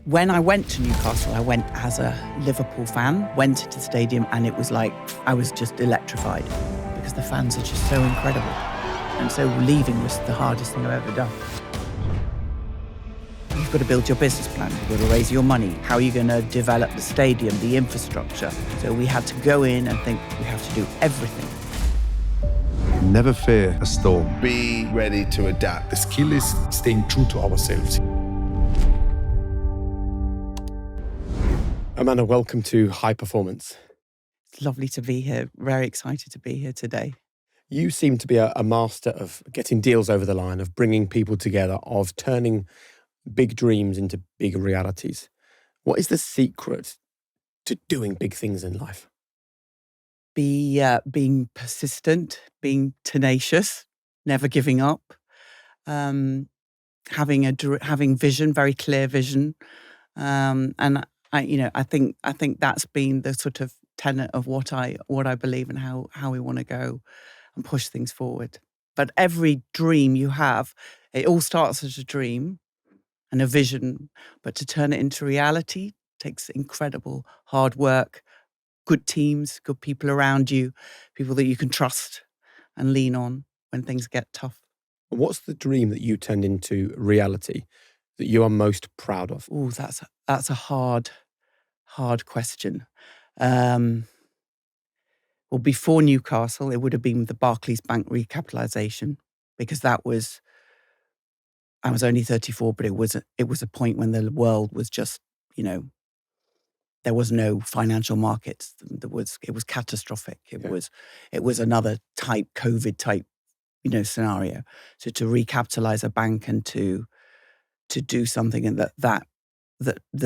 When I went to Newcastle, I went as a Liverpool fan, went to the stadium, and it was like I was just electrified because the fans are just so incredible. And so leaving was the hardest thing I've ever done. You've got to build your business plan, you've got to raise your money. How are you going to develop the stadium, the infrastructure? So we had to go in and think we have to do everything. Never fear a storm. Be ready to adapt. The skill is staying true to ourselves. Amanda, welcome to High Performance. It's lovely to be here. Very excited to be here today. You seem to be a master of getting deals over the line, of bringing people together, of turning big dreams into big realities. What is the secret to doing big things in life? Being persistent, being tenacious, never giving up, having vision, very clear vision, and I think that's been the sort of tenet of what I believe and how we want to go and push things forward. But every dream you have, it all starts as a dream and a vision, but to turn it into reality takes incredible hard work, good teams, good people around you, people that you can trust and lean on when things get tough. What's the dream that you turned into reality that you are most proud of? Oh, that's a hard question. Well, before Newcastle, it would have been the Barclays Bank recapitalisation, because I was only 34, but it was a point when the world was just, there was no financial markets. It was catastrophic. It was another COVID type, scenario. So to recapitalise a bank and to do something that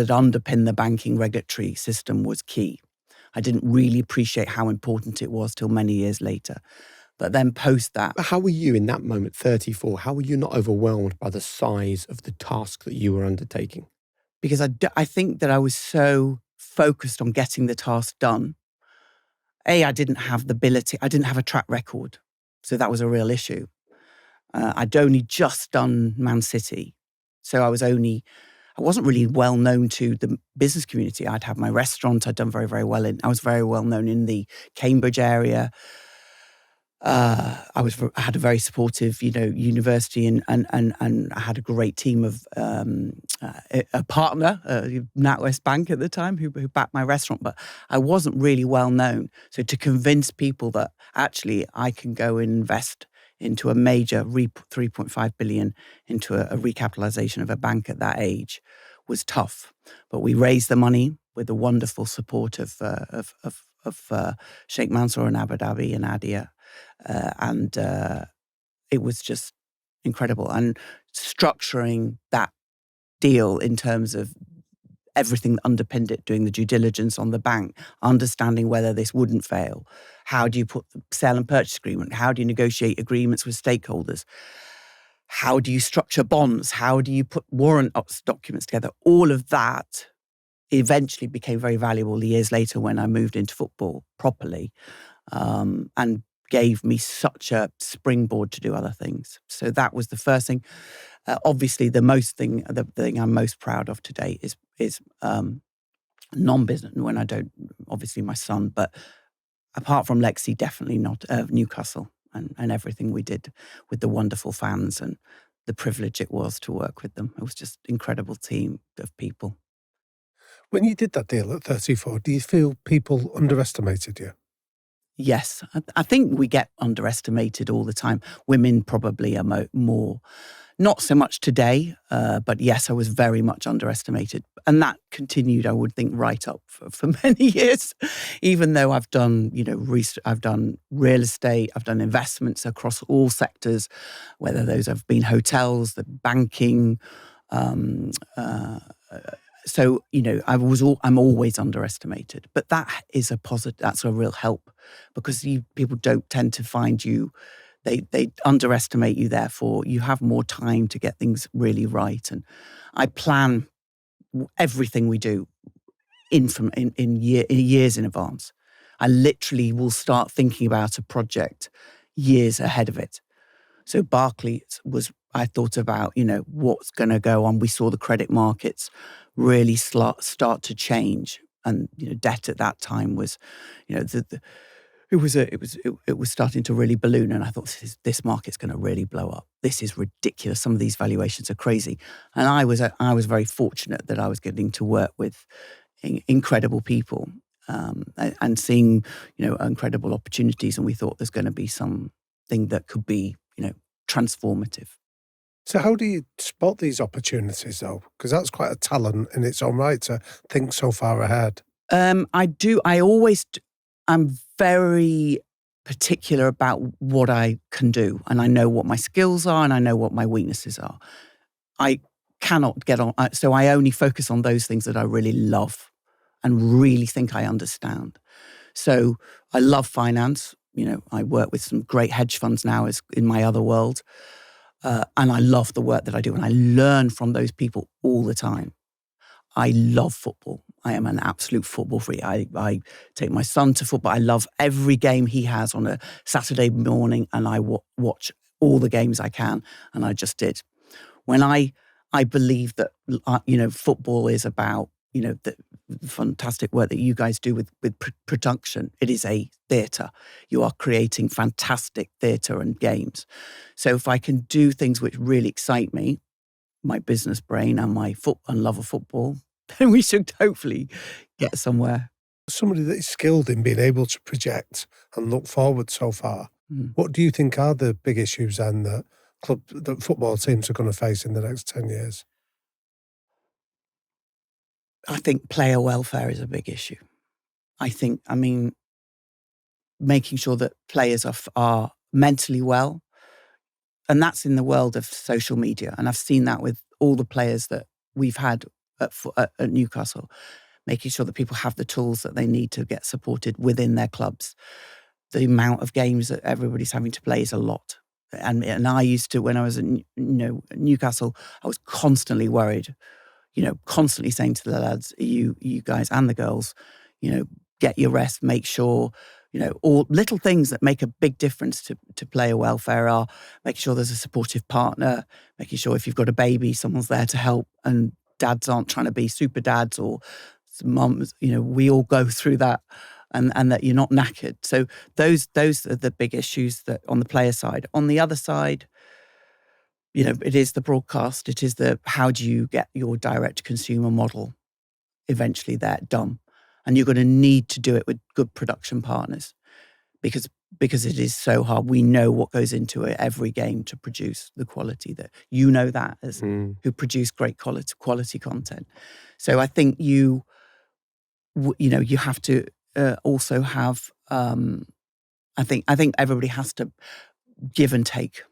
underpinned the banking regulatory system was key. I didn't really appreciate how important it was till many years later. But then post that... How were you in that moment, 34? How were you not overwhelmed by the size of the task that you were undertaking? Because I think that I was so focused on getting the task done. I didn't have the ability, I didn't have a track record. So that was a real issue. I'd only just done Man City. So I wasn't really well known to the business community. I'd had my restaurant, I'd done very, very well I was very well known in the Cambridge area. I had a very supportive, university and I had a great team of a partner, NatWest Bank at the time, who backed my restaurant, but I wasn't really well known. So to convince people that actually I can go and invest into a major 3.5 billion into a recapitalisation of a bank at that age was tough. But we raised the money with the wonderful support of Sheikh Mansour in Abu Dhabi and Adia. And it was just incredible. And structuring that deal in terms of everything that underpinned it, doing the due diligence on the bank, understanding whether this wouldn't fail. How do you put the sale and purchase agreement? How do you negotiate agreements with stakeholders? How do you structure bonds? How do you put warrant documents together? All of that eventually became very valuable years later when I moved into football properly, and gave me such a springboard to do other things. So that was the first thing. Obviously, the thing I'm most proud of today is non-business. When I don't, obviously my son, but apart from Lexi, definitely not Newcastle and everything we did with the wonderful fans and the privilege it was to work with them. It was just an incredible team of people. When you did that deal at 34, do you feel people underestimated you? Yes, I think we get underestimated all the time. Women probably are more, not so much today, but yes, I was very much underestimated. And that continued, I would think, right up for many years, even though I've done, I've done real estate, I've done investments across all sectors, whether those have been hotels, the banking, so, I'm always underestimated, but that is a positive, that's a real help, because people don't tend to find you, they underestimate you, therefore you have more time to get things really right. And I plan everything we do in years in advance. I literally will start thinking about a project years ahead of it. So Barclays I thought about, what's going to go on. We saw the credit markets really start to change. And debt at that time was, it was starting to really balloon, and I thought this market's going to really blow up. This is ridiculous. Some of these valuations are crazy, and I was very fortunate that I was getting to work with incredible people and seeing incredible opportunities, and we thought there's going to be something that could be transformative. So how do you spot these opportunities, though? Because that's quite a talent in its own right to think so far ahead. I do. I'm very particular about what I can do, and I know what my skills are, and I know what my weaknesses are. I cannot get on, so I only focus on those things that I really love and really think I understand. So I love finance. I work with some great hedge funds now as in my other world. And I love the work that I do, and I learn from those people all the time. I love football. I am an absolute football freak. I take my son to football. I love every game he has on a Saturday morning, and I watch all the games I can, and I just did. When I believe that, football is about, the fantastic work that you guys do with production. It is a theatre. You are creating fantastic theatre and games. So if I can do things which really excite me, my business brain and my love of football, then we should hopefully get somewhere. Somebody that is skilled in being able to project and look forward so far, what do you think are the big issues then that football teams are going to face in the next 10 years? I think player welfare is a big issue. Making sure that players are mentally well, and that's in the world of social media. And I've seen that with all the players that we've had at Newcastle, making sure that people have the tools that they need to get supported within their clubs. The amount of games that everybody's having to play is a lot. And I used to, when I was at Newcastle, I was constantly worried, constantly saying to the lads, you guys and the girls, get your rest, make sure, all little things that make a big difference to player welfare are making sure there's a supportive partner, making sure if you've got a baby, someone's there to help, and dads aren't trying to be super dads or mums, we all go through that, and that you're not knackered. So those are the big issues that on the player side. On the other side, it is the broadcast. It is how do you get your direct consumer model eventually done? And you're going to need to do it with good production partners because it is so hard. We know what goes into it every game to produce the quality that that as who produce great quality content. So I think you have to also have. I think everybody has to give and take.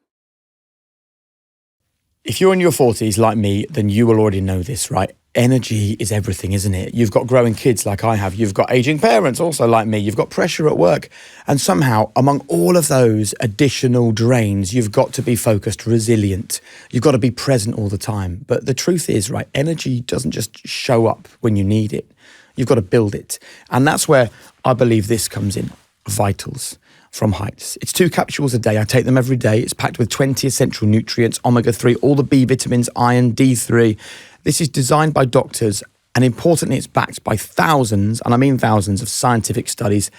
If you're in your 40s like me, then you will already know this, right? Energy is everything, isn't it? You've got growing kids like I have. You've got aging parents also like me. You've got pressure at work. And somehow, among all of those additional drains, you've got to be focused, resilient. You've got to be present all the time. But the truth is, right, energy doesn't just show up when you need it. You've got to build it. And that's where I believe this comes in. Vitals from Heights. It's 2 capsules a day. I take them every day. It's packed with 20 essential nutrients, omega-3, all the B vitamins, iron, D3. This is designed by doctors, and importantly, it's backed by thousands, and I mean thousands, of scientific studies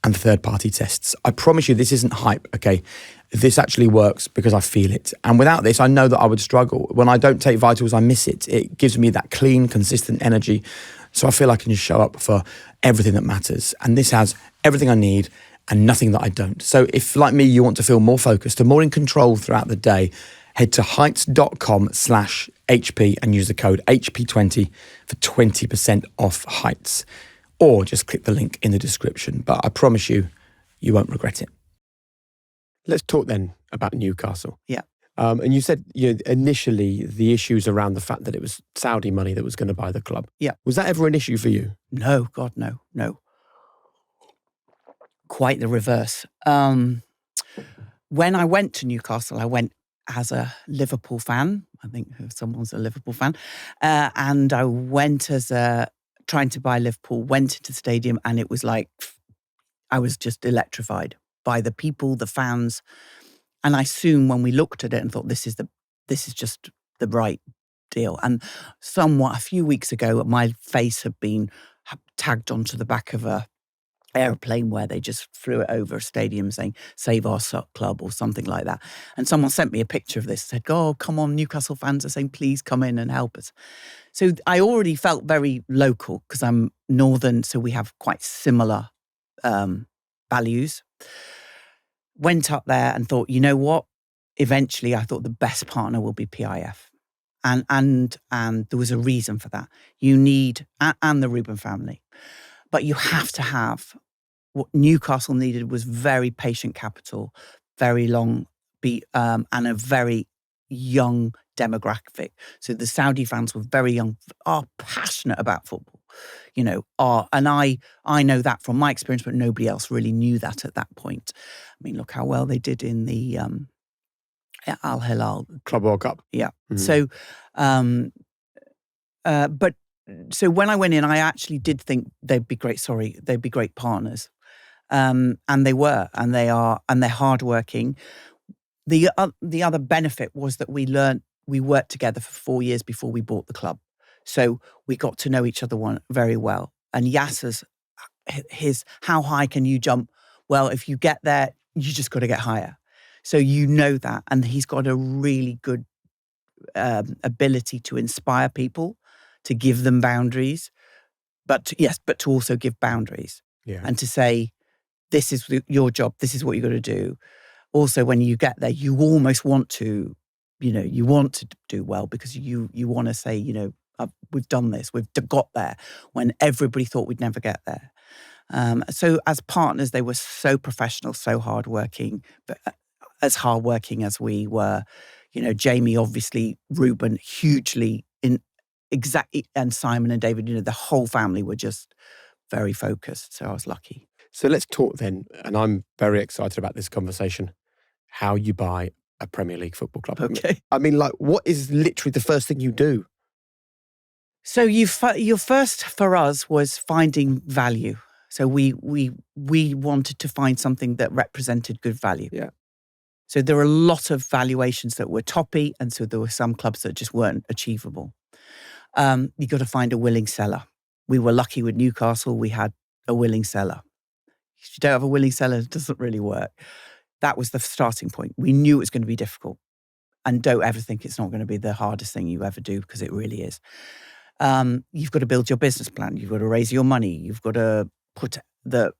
and third-party tests. I promise you this isn't hype, okay? This actually works because I feel it. And without this, I know that I would struggle. When I don't take Vitals, I miss it. It gives me that clean, consistent energy. So I feel I can just show up for everything that matters. And this has everything I need and nothing that I don't. So if, like me, you want to feel more focused and more in control throughout the day, head to heights.com/HP and use the code HP20 for 20% off Heights. Or just click the link in the description. But I promise you, you won't regret it. Let's talk then about Newcastle. Yeah. And you said initially the issues around the fact that it was Saudi money that was going to buy the club. Yeah. Was that ever an issue for you? No, God, no. Quite the reverse. When I went to Newcastle, I went as a Liverpool fan. I think someone's a Liverpool fan. And I went as trying to buy Liverpool, went into the stadium, and it was like, I was just electrified by the people, the fans. And I soon, when we looked at it and thought, this is just the right deal. And somewhat, a few weeks ago, my face had been tagged onto the back of a airplane where they just flew it over a stadium saying, "Save our club," or something like that. And someone sent me a picture of this, said, "Oh, come on, Newcastle fans are saying, please come in and help us." So I already felt very local because I'm northern, so we have quite similar values. Went up there and thought, you know what? Eventually, I thought the best partner will be PIF. And there was a reason for that. You need, and the Reuben family. But you have to have, what Newcastle needed was very patient capital, very long, and a very young demographic. So the Saudi fans were very young, are passionate about football, and I know that from my experience, but nobody else really knew that at that point. I mean, look how well they did in the Al Hilal Club World Cup. Yeah. So, So when I went in, I actually did think they'd be great partners. And they were, and they are, and they're hardworking. The other benefit was that we worked together for 4 years before we bought the club. So we got to know each other very well. And Yasser's, how high can you jump? Well, if you get there, you just got to get higher. So you know that. And he's got a really good ability to inspire people, to give them boundaries, but to also give boundaries. Yeah. And to say, this is your job, this is what you've got to do. Also, when you get there, you almost want to, you want to do well because you want to say, we've done this, we've got there, when everybody thought we'd never get there. So as partners, they were so professional, so hardworking, but as hardworking as we were. Jamie, obviously, Reuben, hugely exactly, and Simon and David, the whole family were just very focused. So I was lucky. So let's talk then, and I'm very excited about this conversation, how you buy a Premier League football club. Okay. I mean, what is literally the first thing you do? So your first for us was finding value. So we wanted to find something that represented good value. Yeah. So there were a lot of valuations that were toppy, and so there were some clubs that just weren't achievable. You got to find a willing seller. We were lucky with Newcastle. We had a willing seller. If you don't have a willing seller, it doesn't really work. That was the starting point. We knew it was going to be difficult. And don't ever think it's not going to be the hardest thing you ever do, because it really is. You've got to build your business plan. You've got to raise your money. You've got to put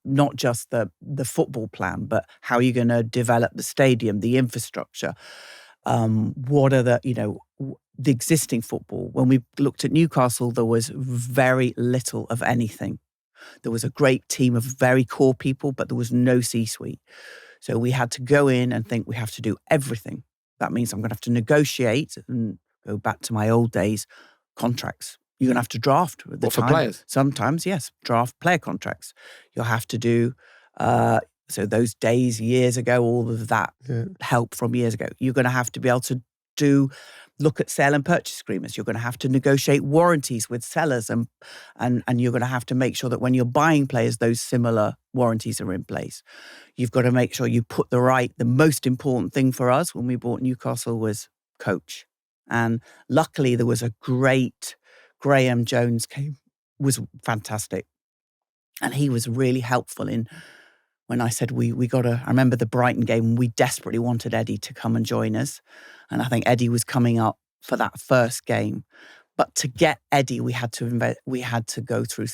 not just the football plan, but how you're going to develop the stadium, the infrastructure. What are the existing football? When we looked at Newcastle, there was very little of anything. There was a great team of very core people, but there was no C-suite. So we had to go in and think we have to do everything. That means I'm going to have to negotiate and go back to my old days, contracts. You're going to have to draft at the time. For players? Sometimes, yes, draft player contracts. You'll have to do, so those days, years ago, all of that help from years ago. You're going to have to be able to look at sale and purchase agreements. You're going to have to negotiate warranties with sellers, and you're going to have to make sure that when you're buying players, those similar warranties are in place. You've got to make sure you put the most important thing for us when we bought Newcastle was coach. And luckily there was a great, Graham Jones was fantastic. And he was really helpful when I said I remember the Brighton game, we desperately wanted Eddie to come and join us. And I think Eddie was coming up for that first game. But to get Eddie, we had to go through,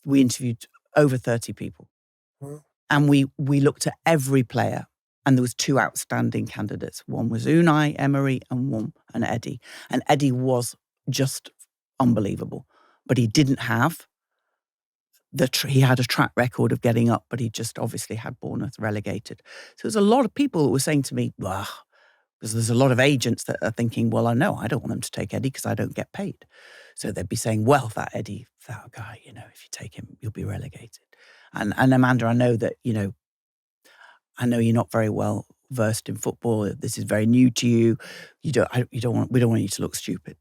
we interviewed over 30 people. Wow. And we looked at every player, and there was 2 outstanding candidates. One was Unai Emery and Eddie. And Eddie was just unbelievable. But he didn't have he had a track record of getting up, but he just obviously had Bournemouth relegated. So there's a lot of people that were saying to me, because there's a lot of agents that are thinking, well, I don't want them to take Eddie because I don't get paid. So they'd be saying, well, that guy, if you take him, you'll be relegated. And Amanda, I know that, I know you're not very well versed in football. This is very new to you. We don't want you to look stupid.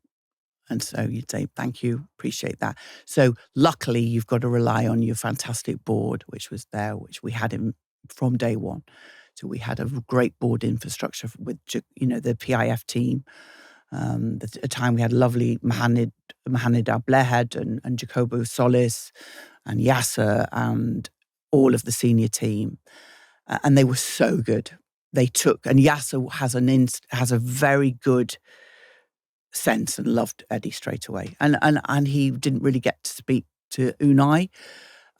And so you'd say, thank you, appreciate that. So luckily, you've got to rely on your fantastic board, which was there, which we had him from day one. So we had a great board infrastructure with, the PIF team. At the time, we had lovely Mohamed Ablehead and Jacobo Solis and Yasser and all of the senior team. And they were so good. And Yasser has a very good sense and loved Eddie straight away. And he didn't really get to speak to Unai,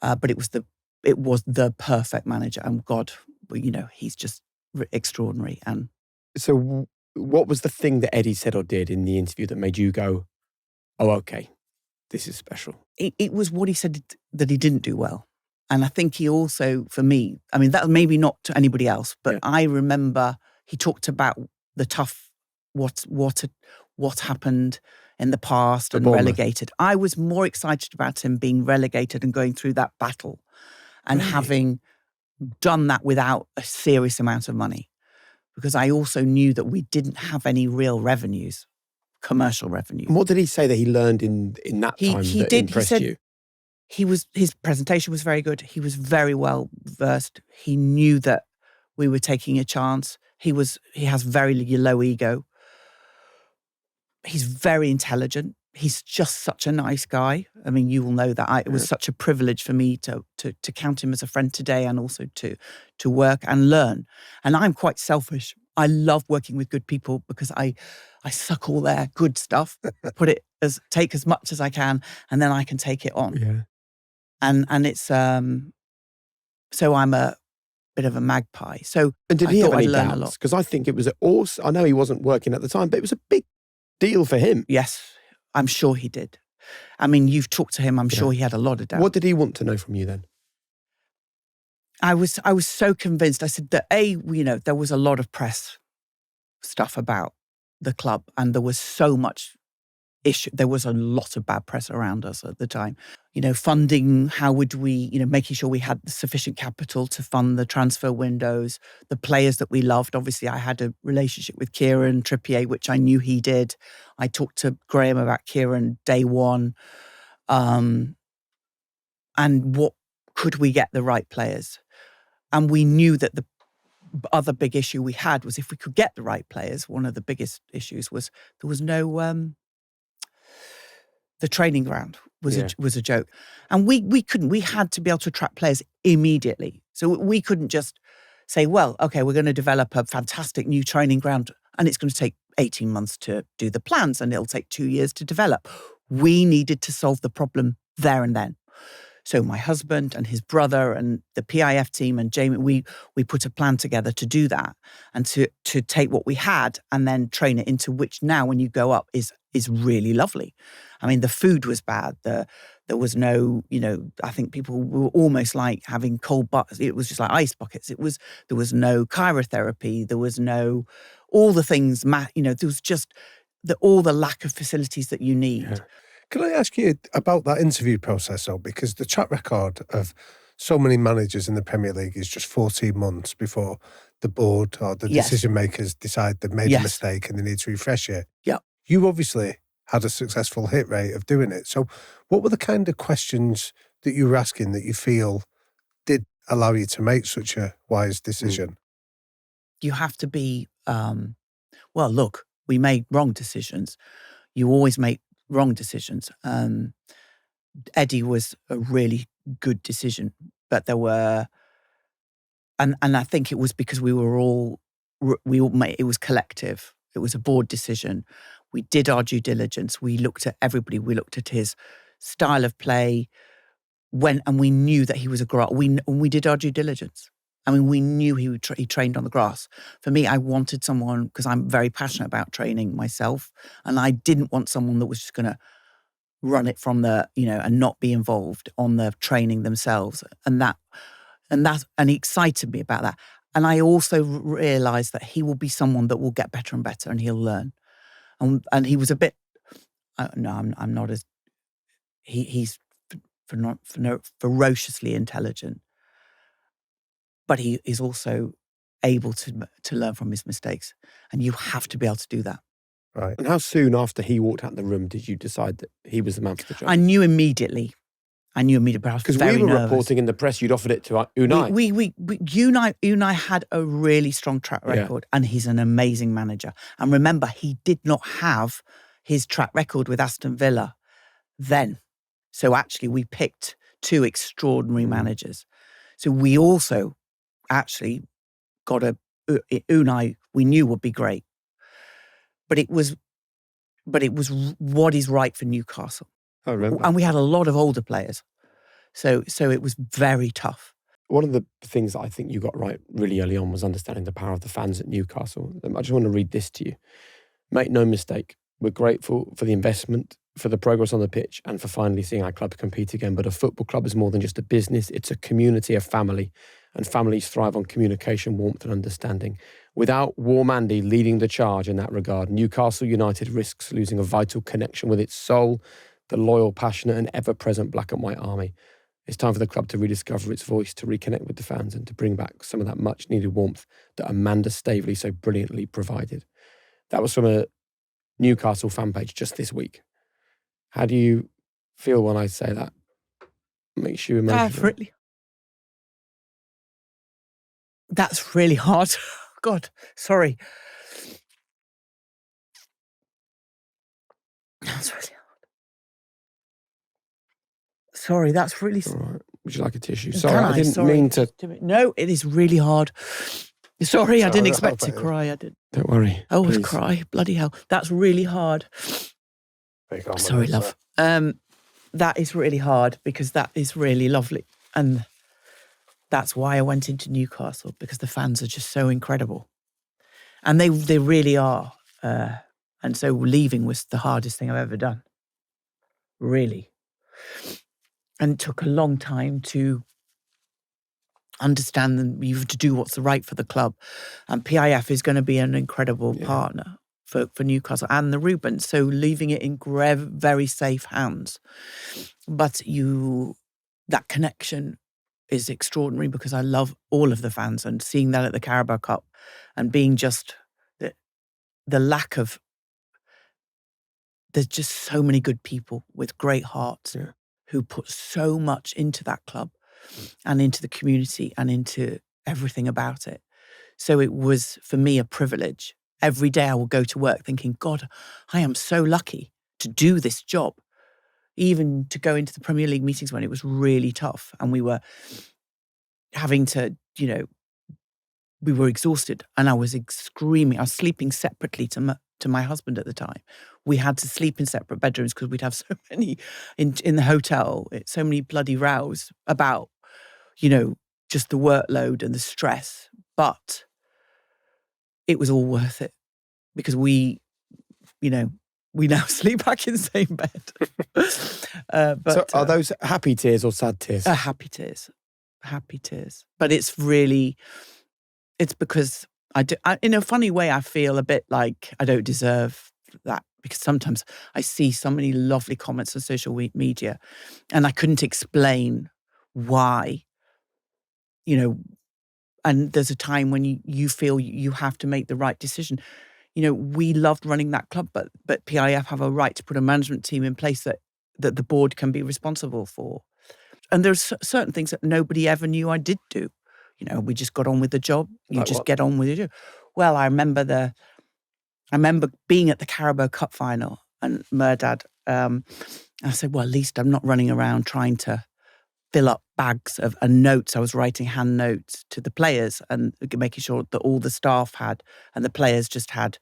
but it was the perfect manager. And God, he's just extraordinary. And so what was the thing that Eddie said or did in the interview that made you go, oh, okay, this is special? It was what he said that he didn't do well. And I think he also, for me, I mean, that maybe not to anybody else, but I remember he talked about the tough, what happened in the past and relegated. I was more excited about him being relegated and going through that battle and having done that without a serious amount of money. Because I also knew that we didn't have any real revenues, commercial revenue. And what did he say that he learned in that time that impressed you? His presentation was very good. He was very well versed. He knew that we were taking a chance. He has very low ego. He's very intelligent. He's just such a nice guy. I mean, you will know that. It was such a privilege for me to count him as a friend today, and also to work and learn. And I'm quite selfish. I love working with good people because I suck all their good stuff, take as much as I can, and then I can take it on. Yeah. And it's so I'm a bit of a magpie. So and did he have any doubts? Because I think it was I know he wasn't working at the time, but it was a big deal for him. Yes. I'm sure he did. I mean, you've talked to him. I'm sure he had a lot of doubt. What did he want to know from you then? I was so convinced. I said that there was a lot of press stuff about the club, and there was so much issue. There was a lot of bad press around us at the time. Funding. How would we? Making sure we had sufficient capital to fund the transfer windows, the players that we loved. Obviously, I had a relationship with Kieran Trippier, which I knew he did. I talked to Graham about Kieran day one, and what could we get the right players? And we knew that the other big issue we had was if we could get the right players. One of the biggest issues was there was no. The training ground was a joke, and we couldn't. We had to be able to attract players immediately, so we couldn't just say, "Well, okay, we're going to develop a fantastic new training ground, and it's going to take 18 months to do the plans, and it'll take 2 years to develop." We needed to solve the problem there and then. So my husband and his brother and the PIF team and Jamie, we put a plan together to do that and to take what we had and then train it into which now, when you go up, is really lovely. I mean, the food was bad. There was no, I think people were almost like having cold buckets. It was just like ice buckets. There was no chirotherapy. There was no, all the things, there was just all the lack of facilities that you need. Yeah. Can I ask you about that interview process, though? Because the track record of so many managers in the Premier League is just 14 months before the board or the decision makers decide they've made a mistake and they need to refresh it. Yeah. You obviously had a successful hit rate of doing it. So what were the kind of questions that you were asking that you feel did allow you to make such a wise decision? You have to be, well, look, we made wrong decisions. You always make wrong decisions. Eddie was a really good decision, but there were, and I think it was because we all made, it was collective. It was a board decision. We did our due diligence. We looked at everybody. We looked at his style of play, and we knew that he was a grass. We did our due diligence. I mean, we knew he trained on the grass. For me, I wanted someone, because I'm very passionate about training myself, and I didn't want someone that was just going to run it from and not be involved on the training themselves. And he excited me about that. And I also realised that he will be someone that will get better and better, and he'll learn. And he was a bit. No, I'm not as. He's ferociously intelligent. But he is also able to learn from his mistakes. And you have to be able to do that. Right. And how soon after he walked out the room did you decide that he was the man for the job? I knew immediately. I knew immediately, but I was Because very we were nervous. reporting in the press you'd offered it to Unai. Unai had a really strong track record, and he's an amazing manager. And remember, he did not have his track record with Aston Villa then. So actually, we picked two extraordinary managers. So we also actually got Unai we knew would be great. But it was what is right for Newcastle. I remember. And we had a lot of older players. So it was very tough. One of the things that I think you got right really early on was understanding the power of the fans at Newcastle. I just want to read this to you. Make no mistake, we're grateful for the investment, for the progress on the pitch, and for finally seeing our club compete again. But a football club is more than just a business. It's a community, a family. And families thrive on communication, warmth and understanding. Without Warm Andy leading the charge in that regard, Newcastle United risks losing a vital connection with its soul, the loyal, passionate and ever-present black and white army. It's time for the club to rediscover its voice, to reconnect with the fans and to bring back some of that much-needed warmth that Amanda Staveley so brilliantly provided. That was from a Newcastle fan page just this week. How do you feel when I say that? Makes you emotional? That's really hard. God, sorry. That's really hard. Sorry, that's really... All right. Would you like a tissue? Sorry, I didn't mean to... No, it is really hard. Sorry, I didn't expect to cry. I did. Don't worry. I always cry. Bloody hell. That's really hard. Sorry, love. That is really hard because that is really lovely. And that's why I went into Newcastle, because the fans are just so incredible. And they really are. And so leaving was the hardest thing I've ever done. Really. And it took a long time to understand that you have to do what's right for the club. And PIF is going to be an incredible partner for Newcastle and the Rubens. So leaving it in very safe hands. But that connection is extraordinary because I love all of the fans, and seeing that at the Carabao Cup and being just the lack of, there's just so many good people with great hearts who put so much into that club and into the community and into everything about it. So it was, for me, a privilege. Every day I will go to work thinking, God, I am so lucky to do this job. Even to go into the Premier League meetings when it was really tough and we were having to, we were exhausted and I was screaming. I was sleeping separately to my husband at the time. We had to sleep in separate bedrooms because we'd have so many in the hotel, so many bloody rows about, just the workload and the stress. But it was all worth it because we now sleep back in the same bed. But, so are those happy tears or sad tears? Happy tears. Happy tears. But it's because in a funny way, I feel a bit like I don't deserve that, because sometimes I see so many lovely comments on social media and I couldn't explain why, and there's a time when you feel you have to make the right decision. We loved running that club, but PIF have a right to put a management team in place that the board can be responsible for. And there's certain things that nobody ever knew I did do. We just got on with the job. Get on with it. Well, I remember being at the Carabao Cup final and Merdad. I said, well, at least I'm not running around trying to fill up bags of notes. I was writing hand notes to the players and making sure that all the staff had and the players just had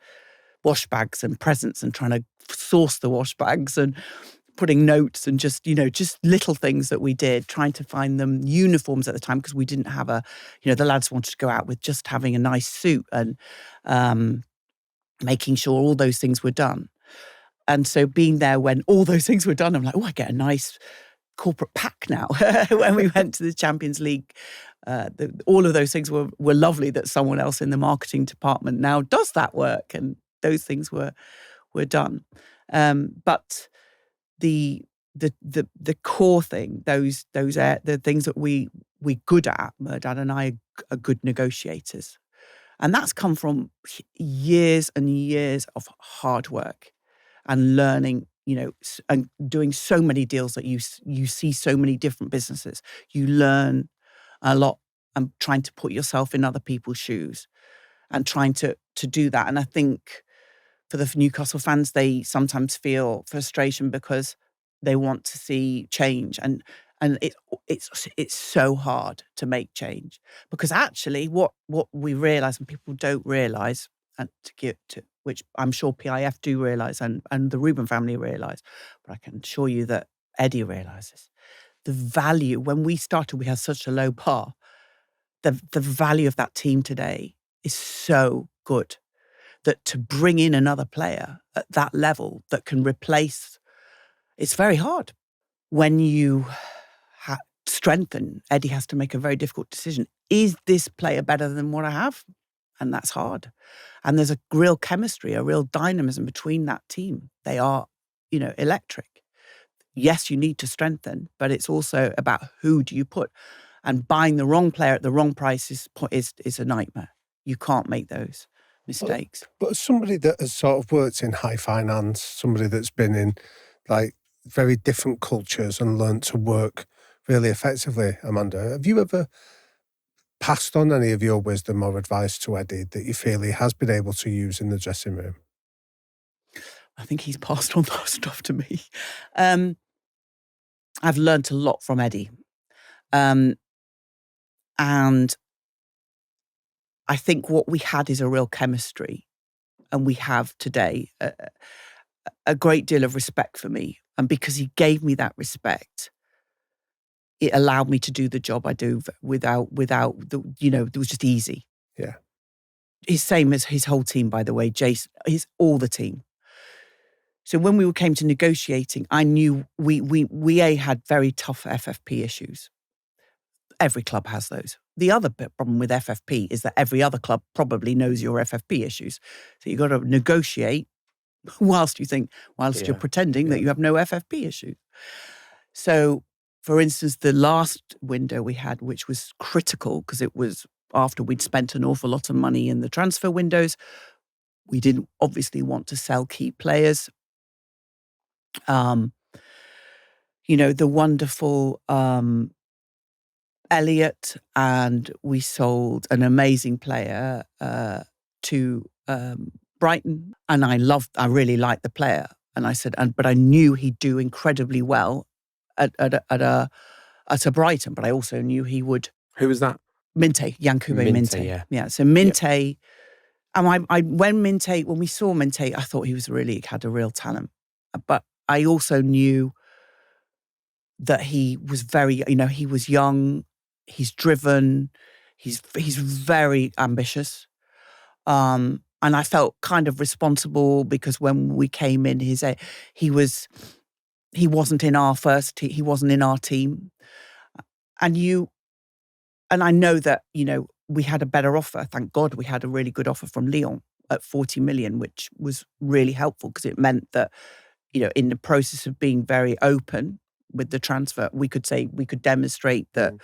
wash bags and presents and trying to source the wash bags and putting notes and just little things that we did, trying to find them uniforms at the time because we didn't have the lads wanted to go out with just having a nice suit and making sure all those things were done. And so being there when all those things were done, I'm like, I get a nice corporate pack now. When we went to the Champions League, all of those things were lovely that someone else in the marketing department now does that work, and those things were done. But the core thing, the things that we good at, Merdad and I are good negotiators, and that's come from years and years of hard work and learning and doing so many deals that you see so many different businesses. You learn a lot and trying to put yourself in other people's shoes and trying to do that. And I think for the Newcastle fans, they sometimes feel frustration because they want to see change. And it's so hard to make change because actually what we realise and people don't realise, and which I'm sure PIF do realise and the Reuben family realise, but I can assure you that Eddie realises the value. When we started, we had such a low bar. The value of that team today is so good that to bring in another player at that level that can replace, it's very hard. When you strengthen, Eddie has to make a very difficult decision. Is this player better than what I have? And that's hard. And there's a real chemistry, a real dynamism between that team. They are, electric. Yes, you need to strengthen, but it's also about who do you put. And buying the wrong player at the wrong price is a nightmare. You can't make those mistakes. But somebody that has sort of worked in high finance, somebody that's been in like very different cultures and learned to work really effectively, Amanda, have you ever passed on any of your wisdom or advice to Eddie that you feel he has been able to use in the dressing room? I think he's passed on that stuff to me. I've learned a lot from Eddie. And I think what we had is a real chemistry. And we have today a great deal of respect for me. And because he gave me that respect, it allowed me to do the job I do without it was just easy. Yeah. He's same as his whole team, by the way. Jason, he's all the team. So when we came to negotiating, I knew we had very tough FFP issues. Every club has those. The other problem with FFP is that every other club probably knows your FFP issues. So you've got to negotiate whilst you're pretending that you have no FFP issues. So, for instance, the last window we had, which was critical because it was after we'd spent an awful lot of money in the transfer windows, we didn't obviously want to sell key players. The wonderful Elliot, and we sold an amazing player to Brighton, and I really liked the player, and I said, but I knew he'd do incredibly well at a Brighton, but I also knew he would. Who was that? Minte, Yankube Minte. Yeah. So Minte, and when we saw Minte, I thought he had a real talent, but I also knew that he was he was young, he's driven, he's very ambitious. And I felt kind of responsible because when we came in, he wasn't in our he wasn't in our team. And I know that, we had a better offer. Thank God we had a really good offer from Lyon at 40 million, which was really helpful because it meant that, in the process of being very open with the transfer, we could demonstrate that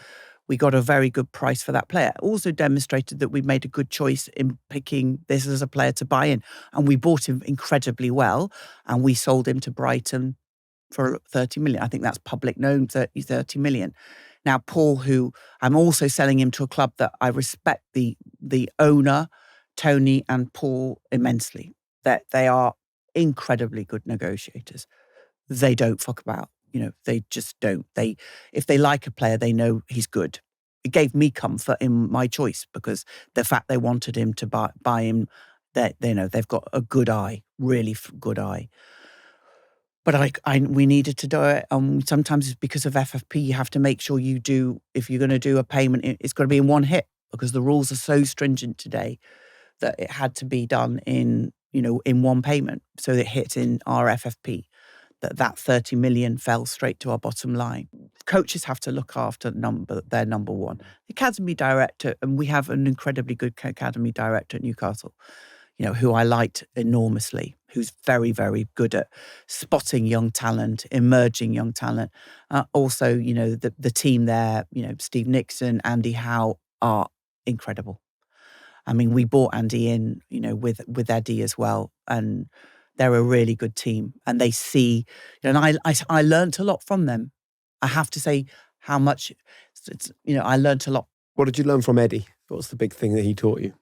we got a very good price for that player. Also demonstrated that we made a good choice in picking this as a player to buy in. And we bought him incredibly well, and we sold him to Brighton for 30 million. I think that's public known, 30 million. Now, Paul, who I'm also selling him to a club that I respect the owner, Tony and Paul, immensely. That they are incredibly good negotiators. They don't fuck about. They just don't. If they like a player, they know he's good. It gave me comfort in my choice because the fact they wanted him to buy him, they've got a good eye, really good eye. But we needed to do it. Sometimes it's because of FFP, you have to make sure if you're going to do a payment, it's got to be in one hit because the rules are so stringent today that it had to be done in one payment. So it hit in our FFP. That 30 million fell straight to our bottom line. Coaches have to look after their number one. The academy director, and we have an incredibly good academy director at Newcastle, who I liked enormously, who's very, very good at spotting young talent, emerging young talent. Also, the team there, Steve Nixon, Andy Howe are incredible. I mean, we bought Andy in, with Eddie as well, and they're a really good team, and they see, and I learned a lot from them. I have to say how much, I learned a lot. What did you learn from Eddie? What's the big thing that he taught you?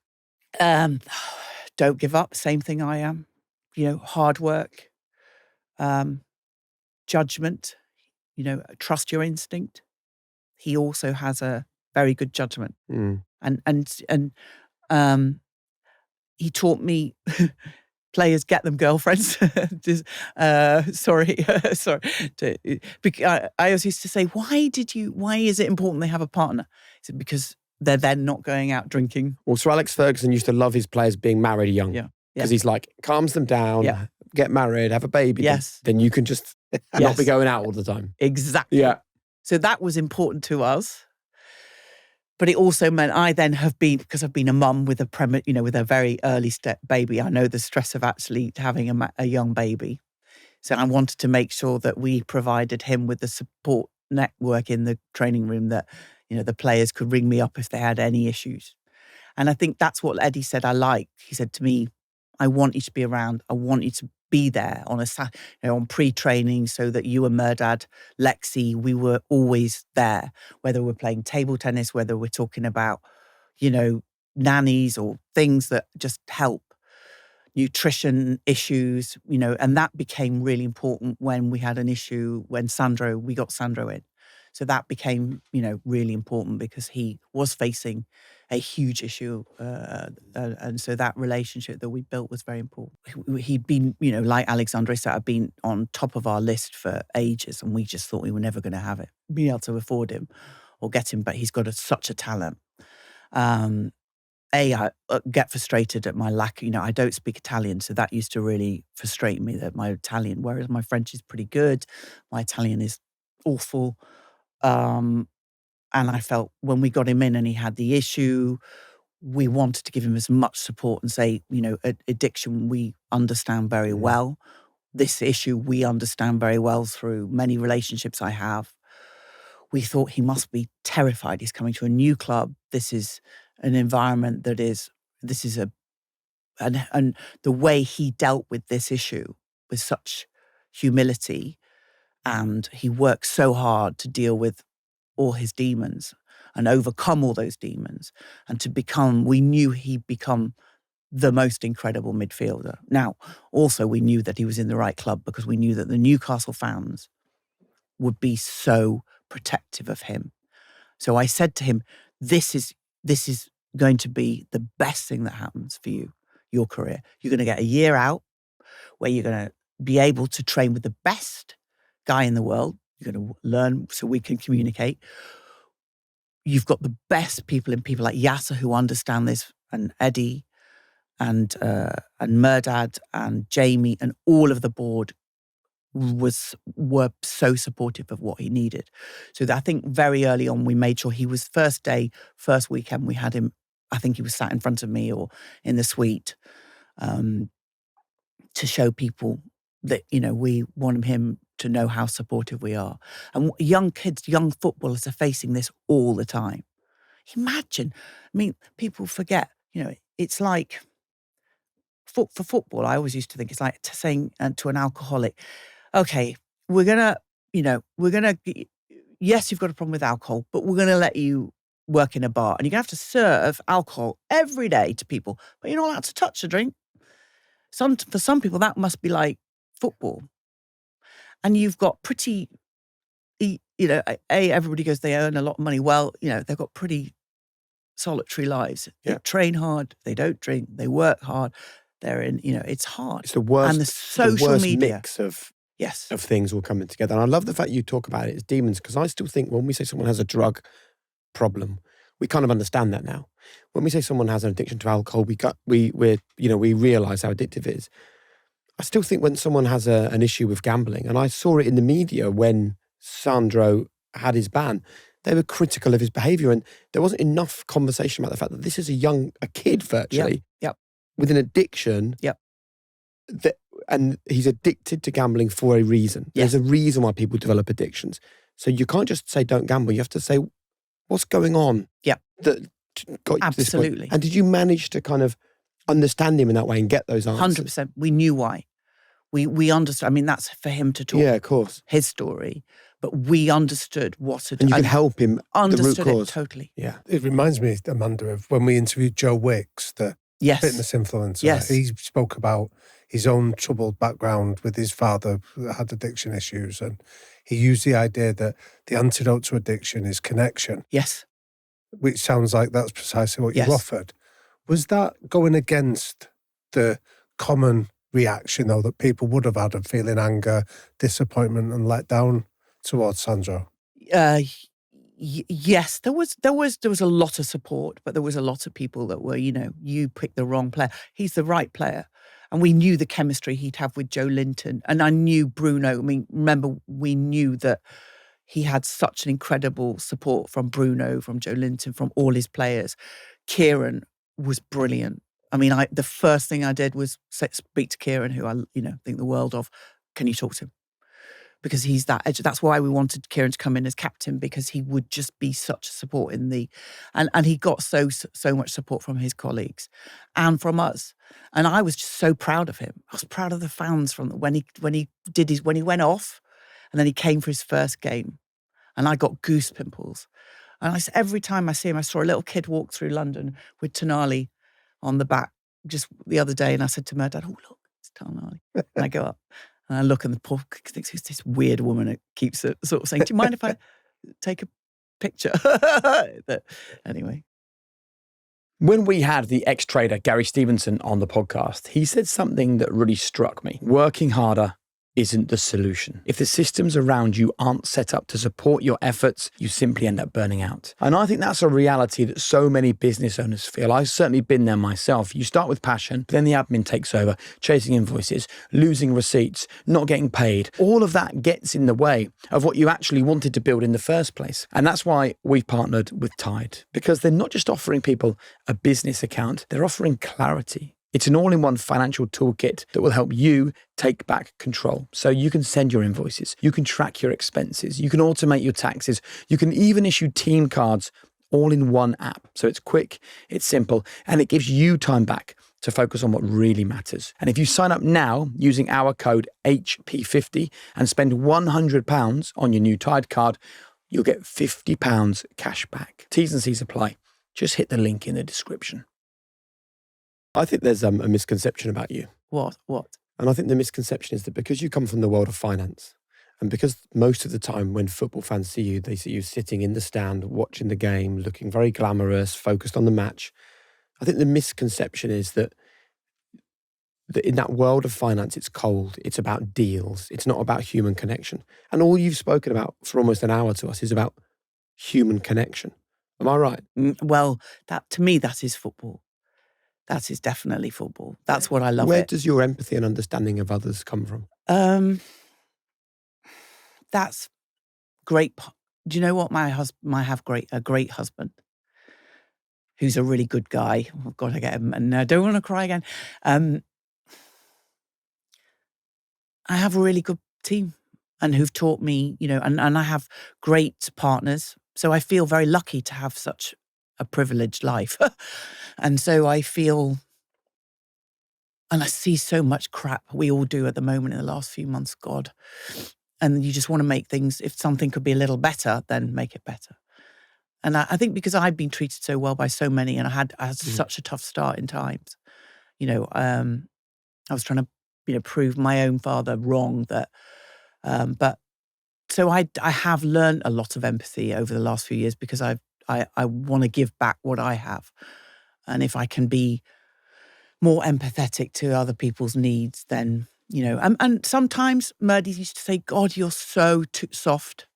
Don't give up. Same thing I am. Hard work, judgment. Trust your instinct. He also has a very good judgment, and he taught me. Players, get them girlfriends. Sorry. I always used to say, why is it important they have a partner? Is it because they're then not going out drinking? Well, Sir Alex Ferguson used to love his players being married young. Yeah. Because he's like, calms them down, get married, have a baby. Yes. Then you can just not be going out all the time. Exactly. Yeah. So that was important to us. But it also meant I then have been, because I've been a mum with with a very early step baby. I know the stress of actually having a young baby. So I wanted to make sure that we provided him with the support network in the training room that, the players could ring me up if they had any issues. And I think that's what Eddie said I like. He said to me, I want you to be around. I want you to be there on on pre-training, so that you and Merdad, Lexi, we were always there, whether we're playing table tennis, whether we're talking about, nannies or things that just help, nutrition issues, and that became really important when we had an issue when we got Sandro in. So that became, really important because he was facing a huge issue. And so that relationship that we built was very important. He'd been, like Alexandre said, had been on top of our list for ages, and we just thought we were never going to be able to afford him or get him, but he's got such a talent. I get frustrated at my lack, I don't speak Italian, so that used to really frustrate me, that my Italian, whereas my French is pretty good, my Italian is awful. And I felt when we got him in and he had the issue, we wanted to give him as much support and say, addiction, we understand very well. This issue, we understand very well through many relationships I have. We thought he must be terrified. He's coming to a new club. This is an environment and the way he dealt with this issue with such humility, and he worked so hard to deal with all his demons and overcome all those demons, and we knew he'd become the most incredible midfielder. Now, also we knew that he was in the right club because we knew that the Newcastle fans would be so protective of him. So I said to him, this is going to be the best thing that happens for you, your career. You're going to get a year out where you're going to be able to train with the best guy in the world. You're going to learn so we can communicate. You've got the best people like Yasser who understand this, and Eddie and Merdad and Jamie and all of the board were so supportive of what he needed. So I think very early on we made sure he was first weekend we had him, I think he was sat in front of me or in the suite to show people that, we want him to know how supportive we are. And young kids, young footballers are facing this all the time. Imagine, people forget, it's like, for football, I always used to think it's like saying to an alcoholic, okay, yes, you've got a problem with alcohol, but we're going to let you work in a bar and you're going to have to serve alcohol every day to people, but you're not allowed to touch the drink. For some people, that must be like football. And you've got pretty, everybody goes, they earn a lot of money. Well, they've got pretty solitary lives. Yeah. They train hard, they don't drink, they work hard. They're in, it's hard. It's the worst, and the social media mix of yes, of things all coming together. And I love the fact you talk about it as demons, because I still think when we say someone has a drug problem, we kind of understand that now. When we say someone has an addiction to alcohol, we realise how addictive it is. I still think when someone has an issue with gambling, and I saw it in the media when Sandro had his ban, they were critical of his behaviour, and there wasn't enough conversation about the fact that this is a kid virtually, with an addiction, and he's addicted to gambling for a reason. There's a reason why people develop addictions. So you can't just say don't gamble. You have to say what's going on. That got you to this point. Absolutely. And did you manage to kind of understand him in that way and get those answers? 100%. We knew why. We understood. I mean, that's for him to talk. Yeah, of course. His story, but we understood what had. And you could help him. Understood the root cause. it totally. Yeah. It reminds me, Amanda, of when we interviewed Joe Wicks, the Yes. fitness influencer. Yes. He spoke about his own troubled background with his father that had addiction issues. And he used the idea that the antidote to addiction is connection. Yes. Which sounds like that's precisely what Yes. you offered. Was that going against the common reaction, though, that people would have had of feeling anger, disappointment and let down towards Sandro? Yes, there was a lot of support, but there was a lot of people that were, you picked the wrong player. He's the right player. And we knew the chemistry he'd have with Joe Linton. And I knew Bruno. I mean, remember, we knew that he had such an incredible support from Bruno, from Joe Linton, from all his players. Kieran was brilliant. I mean, the first thing I did was speak to Kieran, who I, think the world of. Can you talk to him? Because he's that edge. That's why we wanted Kieran to come in as captain, because he would just be such a support in the, and he got so much support from his colleagues and from us. And I was just so proud of him. I was proud of the fans from when he went off, and then he came for his first game, and I got goose pimples. And every time I see him, I saw a little kid walk through London with Tonali on the back just the other day, and I said to Merdad, "Oh look, it's Tonali." And I go up. And I look, and the poor kid thinks, who's this weird woman that keeps sort of saying, "Do you mind if I take a picture?" But anyway. When we had the ex-trader Gary Stevenson on the podcast, he said something that really struck me. Working harder isn't the solution. If the systems around you aren't set up to support your efforts, you simply end up burning out. And I think that's a reality that so many business owners feel. I've certainly been there myself. You start with passion, then the admin takes over, chasing invoices, losing receipts, not getting paid. All of that gets in the way of what you actually wanted to build in the first place. And that's why we've partnered with Tide, because they're not just offering people a business account, they're offering clarity. It's an all-in-one financial toolkit that will help you take back control. So you can send your invoices, you can track your expenses, you can automate your taxes, you can even issue team cards all in one app. So it's quick, it's simple, and it gives you time back to focus on what really matters. And if you sign up now using our code HP50 and spend £100 on your new Tide card, you'll get £50 cash back. T's and C's apply. Just hit the link in the description. I think there's a misconception about you. What? And I think the misconception is that because you come from the world of finance, and because most of the time when football fans see you, they see you sitting in the stand, watching the game, looking very glamorous, focused on the match. I think the misconception is that in that world of finance, it's cold, it's about deals, it's not about human connection. And all you've spoken about for almost an hour to us is about human connection. Am I right? Well, to me, that is football. That is definitely football. That's what I love. Where does your empathy and understanding of others come from? That's great. Do you know what? I have a great husband who's a really good guy. Oh God, I get him, and I don't want to cry again. I have a really good team, and who've taught me, and I have great partners. So I feel very lucky to have such a privileged life. And so I feel, and I see so much crap we all do at the moment in the last few months, God. And you just want to make things, if something could be a little better, then make it better. And I think because I've been treated so well by so many, and I had such a tough start in times, I was trying to, prove my own father wrong that, but so I have learned a lot of empathy over the last few years because I want to give back what I have. And if I can be more empathetic to other people's needs, then, and sometimes Merdad used to say, God, you're so soft.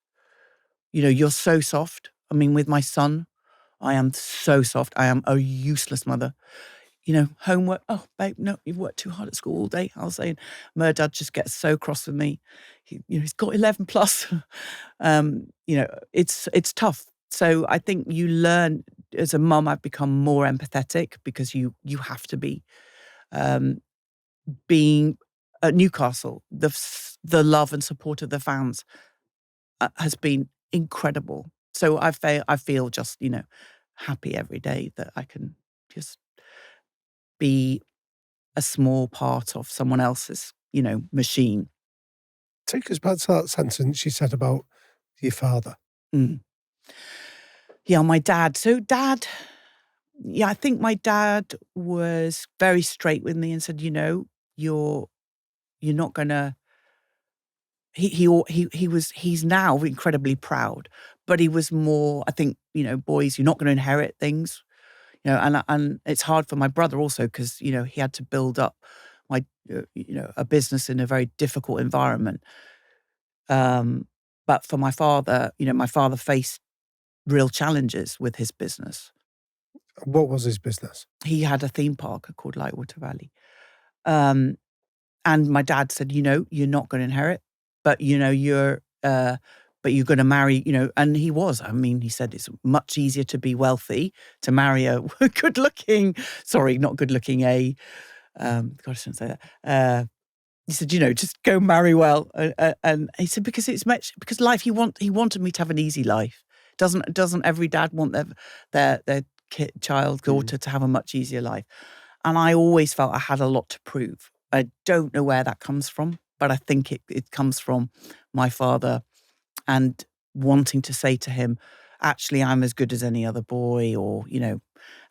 You're so soft. I mean, with my son, I am so soft. I am a useless mother. Homework. Oh, babe, no, you've worked too hard at school all day. I was saying, Merdad just gets so cross with me. He's got 11 plus. It's tough. So I think you learn, as a mum, I've become more empathetic because you have to be. Being at Newcastle, the love and support of the fans has been incredible. So I feel just, happy every day that I can just be a small part of someone else's machine. Take us back to that sentence you said about your father. Mm. Yeah, my dad. So I think my dad was very straight with me and said, you're not gonna. He's now incredibly proud, but he was more. I think boys, you're not going to inherit things, and it's hard for my brother also because he had to build up a business in a very difficult environment. But for my father, my father faced real challenges with his business. What was his business? He had a theme park called Lightwater Valley. And my dad said, you're not going to inherit, but, but you're going to marry, and he was. I mean, he said it's much easier to be wealthy, to marry a good-looking, God, I shouldn't say that. He said, just go marry well. And he said, because life, he wanted me to have an easy life. Doesn't every dad want their daughter to have a much easier life? And I always felt I had a lot to prove. I don't know where that comes from, but I think it comes from my father and wanting to say to him, actually, I'm as good as any other boy, or,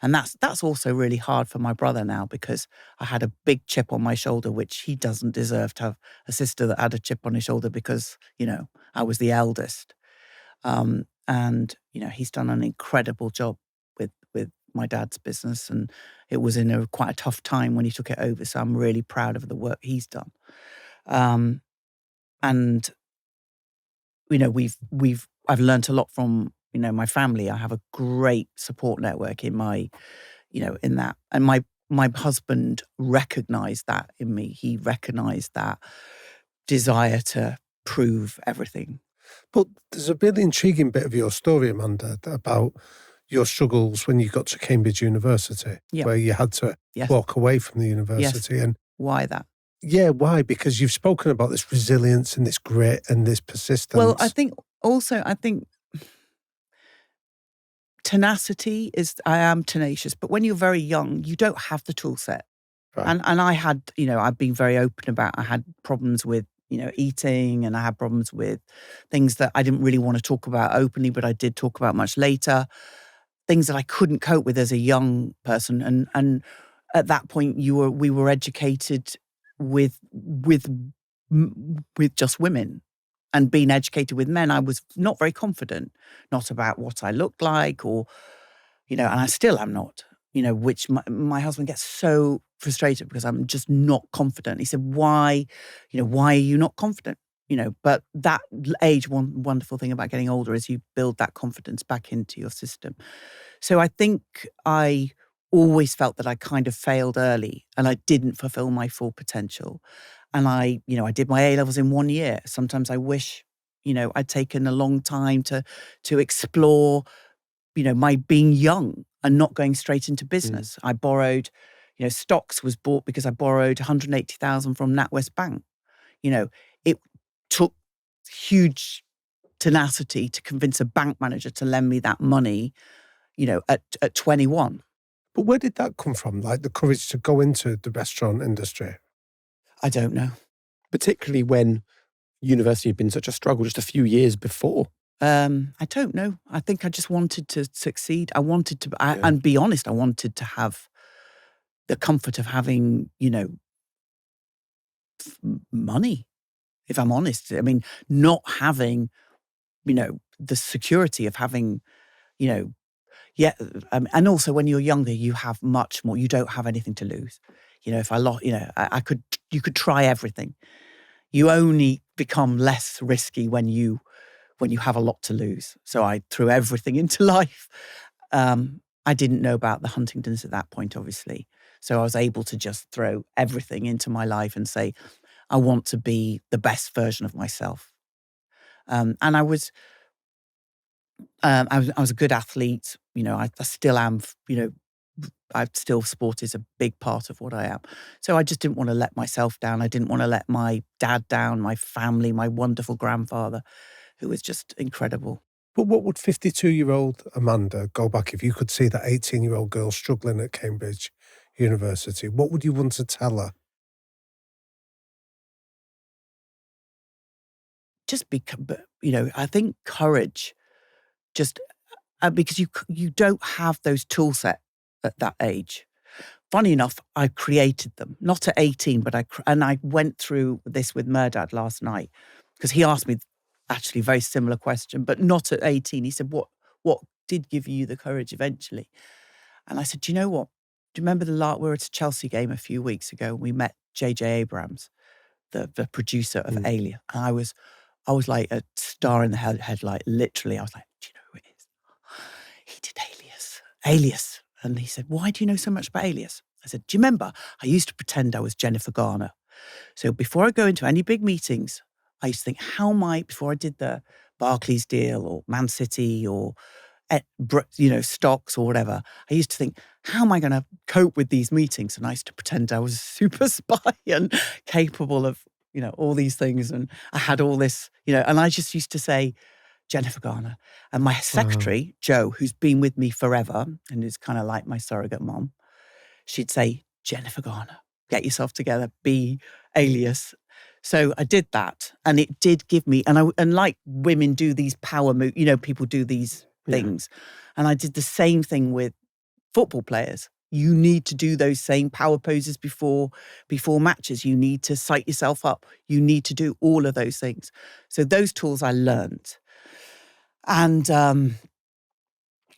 and that's also really hard for my brother now because I had a big chip on my shoulder, which he doesn't deserve to have a sister that had a chip on his shoulder because, I was the eldest. And, he's done an incredible job with my dad's business, and it was in quite a tough time when he took it over. So I'm really proud of the work he's done. And, I've learned a lot from, my family. I have a great support network in my, in that. And my husband recognized that in me. He recognized that desire to prove everything. But there's a really intriguing bit of your story, Amanda, about your struggles when you got to Cambridge University, where you had to walk away from the university. Yes. And why that? Yeah, why? Because you've spoken about this resilience and this grit and this persistence. Well, I think tenacity is, I am tenacious, but when you're very young, you don't have the tool set. Right. And I had, I've been very open about, I had problems with, eating, and I had problems with things that I didn't really want to talk about openly, but I did talk about much later. Things that I couldn't cope with as a young person. And at that point we were educated with just women, and being educated with men, I was not very confident, not about what I looked like, or, and I still am not, which my husband gets so frustrated because I'm just not confident. He said, why are you not confident? But that age, one wonderful thing about getting older is you build that confidence back into your system. So I think I always felt that I kind of failed early and I didn't fulfill my full potential. And I did my A-levels in 1 year. Sometimes I wish, I'd taken a long time to explore, my being young and not going straight into business. I borrowed, stocks was bought because I borrowed 180,000 from NatWest Bank. It took huge tenacity to convince a bank manager to lend me that money, at 21. But where did that come from? Like the courage to go into the restaurant industry? I don't know. Particularly when university had been such a struggle just a few years before. I don't know. I think I just wanted to succeed. I wanted to, and be honest, I wanted to have the comfort of having, money, if I'm honest. I mean, not having, the security of having, and also when you're younger, you have much more. You don't have anything to lose. If I lost, you could try everything. You only become less risky when you have a lot to lose. So I threw everything into life. I didn't know about the Huntingtons at that point, obviously. So I was able to just throw everything into my life and say, I want to be the best version of myself. And I was a good athlete. I still am, sport is a big part of what I am. So I just didn't want to let myself down. I didn't want to let my dad down, my family, my wonderful grandfather, who was just incredible. But what would 52-year-old Amanda go back if you could see that 18-year-old girl struggling at Cambridge University? What would you want to tell her? just I think courage, just because you don't have those tool set at that age. Funny enough, I created them, not at 18, but I went through this with Merdad last night because he asked me actually a very similar question, but not at 18. He said, what did give you the courage eventually? And I said, do you know what? Do you remember we were at a Chelsea game a few weeks ago and we met J.J. Abrams, the producer of Alien. And I was like a star in the headlight, literally. I was like, do you know who it is? He did Alias. And he said, why do you know so much about Alias? I said, do you remember? I used to pretend I was Jennifer Garner. So before I go into any big meetings, I used to think, before I did the Barclays deal or Man City or, stocks or whatever, I used to think, how am I going to cope with these meetings? And I used to pretend I was a super spy and capable of, all these things. And I had all this, and I just used to say, Jennifer Garner. And my secretary, Jo, who's been with me forever and is kind of like my surrogate mom, she'd say, Jennifer Garner, get yourself together, be Alias. So I did that, and it did give me, and like women do these power moves, people do these things. And I did the same thing with football players. You need to do those same power poses before matches. You need to psych yourself up. You need to do all of those things. So those tools I learned. And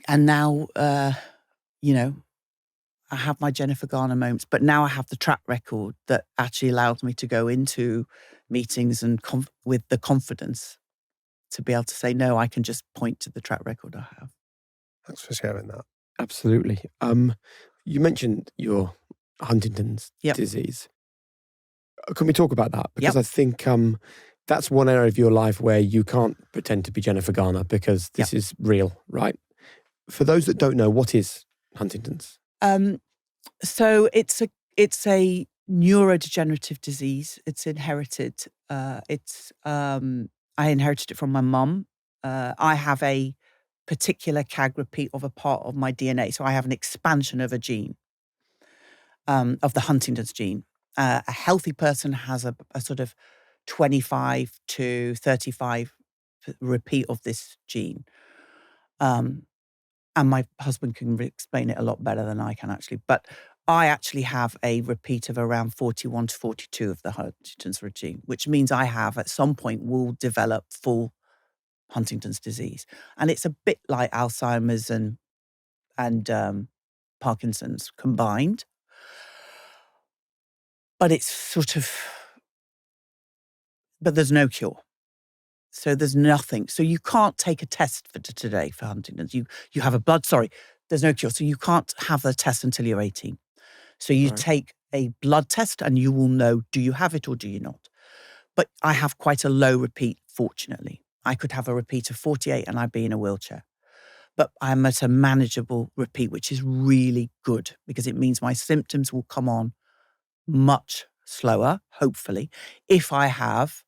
now, I have my Jennifer Garner moments, but now I have the track record that actually allows me to go into meetings and with the confidence to be able to say, no, I can just point to the track record I have. Thanks for sharing that. Absolutely. You mentioned your Huntington's disease. Can we talk about that? Because I think that's one area of your life where you can't pretend to be Jennifer Garner because this is real, right? For those that don't know, what is Huntington's? So it's a neurodegenerative disease. It's inherited. I inherited it from my mum. I have a particular CAG repeat of a part of my DNA. So I have an expansion of a gene, of the Huntington's gene. A healthy person has a sort of 25 to 35 repeat of this gene. And my husband can explain it a lot better than I can actually. But I actually have a repeat of around 41 to 42 of the Huntington's gene, which means I have at some point will develop full Huntington's disease. And it's a bit like Alzheimer's and Parkinson's combined. But it's but there's no cure. So there's nothing. So you can't take a test for today for Huntington's. You have there's no cure. So you can't have the test until you're 18. So you take a blood test and you will know, do you have it or do you not? But I have quite a low repeat, fortunately. I could have a repeat of 48 and I'd be in a wheelchair. But I'm at a manageable repeat, which is really good because it means my symptoms will come on much slower, hopefully, if I have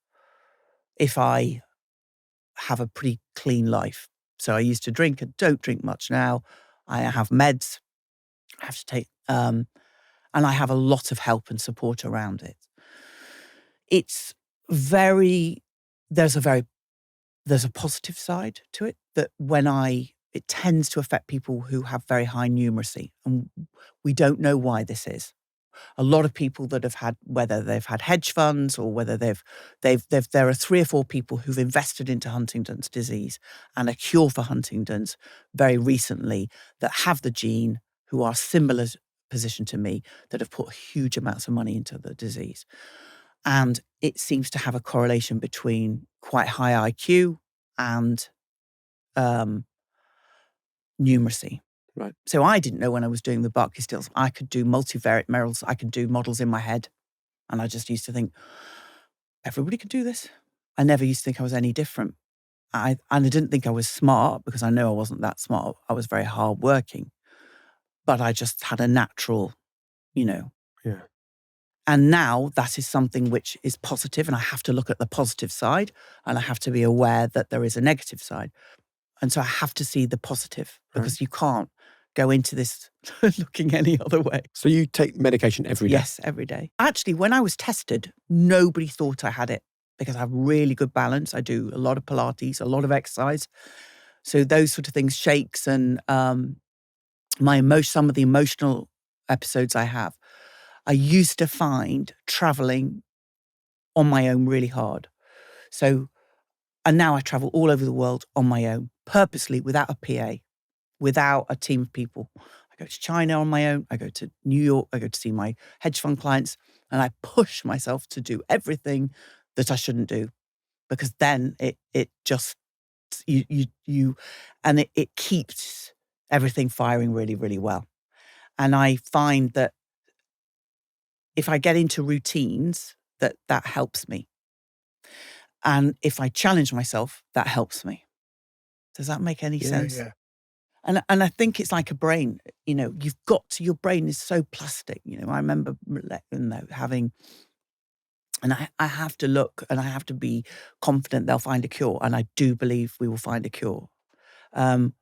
a pretty clean life. So I used to drink and don't drink much now. I have meds I have to take, and I have a lot of help and support around it. It's there's a positive side to it that it tends to affect people who have very high numeracy, and we don't know why this is. A lot of people that have had, whether they've had hedge funds or whether there are 3 or 4 people who've invested into Huntington's disease and a cure for Huntington's very recently that have the gene, who are similar position to me, that have put huge amounts of money into the disease. And it seems to have a correlation between quite high IQ and numeracy. Right. So I didn't know when I was doing the Barclays deals, I could do multivariate models, I could do models in my head. And I just used to think, everybody could do this. I never used to think I was any different. And I didn't think I was smart because I know I wasn't that smart. I was very hardworking. But I just had a natural, Yeah. And now that is something which is positive, and I have to look at the positive side, and I have to be aware that there is a negative side. And so I have to see the positive, because you can't go into this looking any other way. So you take medication every day? Yes, every day. Actually, when I was tested, nobody thought I had it. because I have really good balance. I do a lot of Pilates, a lot of exercise. So those sort of things, shakes and some of the emotional episodes I have, I used to find traveling on my own really hard. So, and now I travel all over the world on my own, purposely, without a PA, without a team of people. I go to China on my own. I go to New York. I go to see my hedge fund clients, and I push myself to do everything that I shouldn't do, because then it just it keeps everything firing really, really well. And I find that if I get into routines, that helps me. And if I challenge myself, that helps me. Does that make any sense? Yeah. And I think it's like a brain, you've got to, your brain is so plastic. I remember having, and I have to look and I have to be confident they'll find a cure. And I do believe we will find a cure. I'm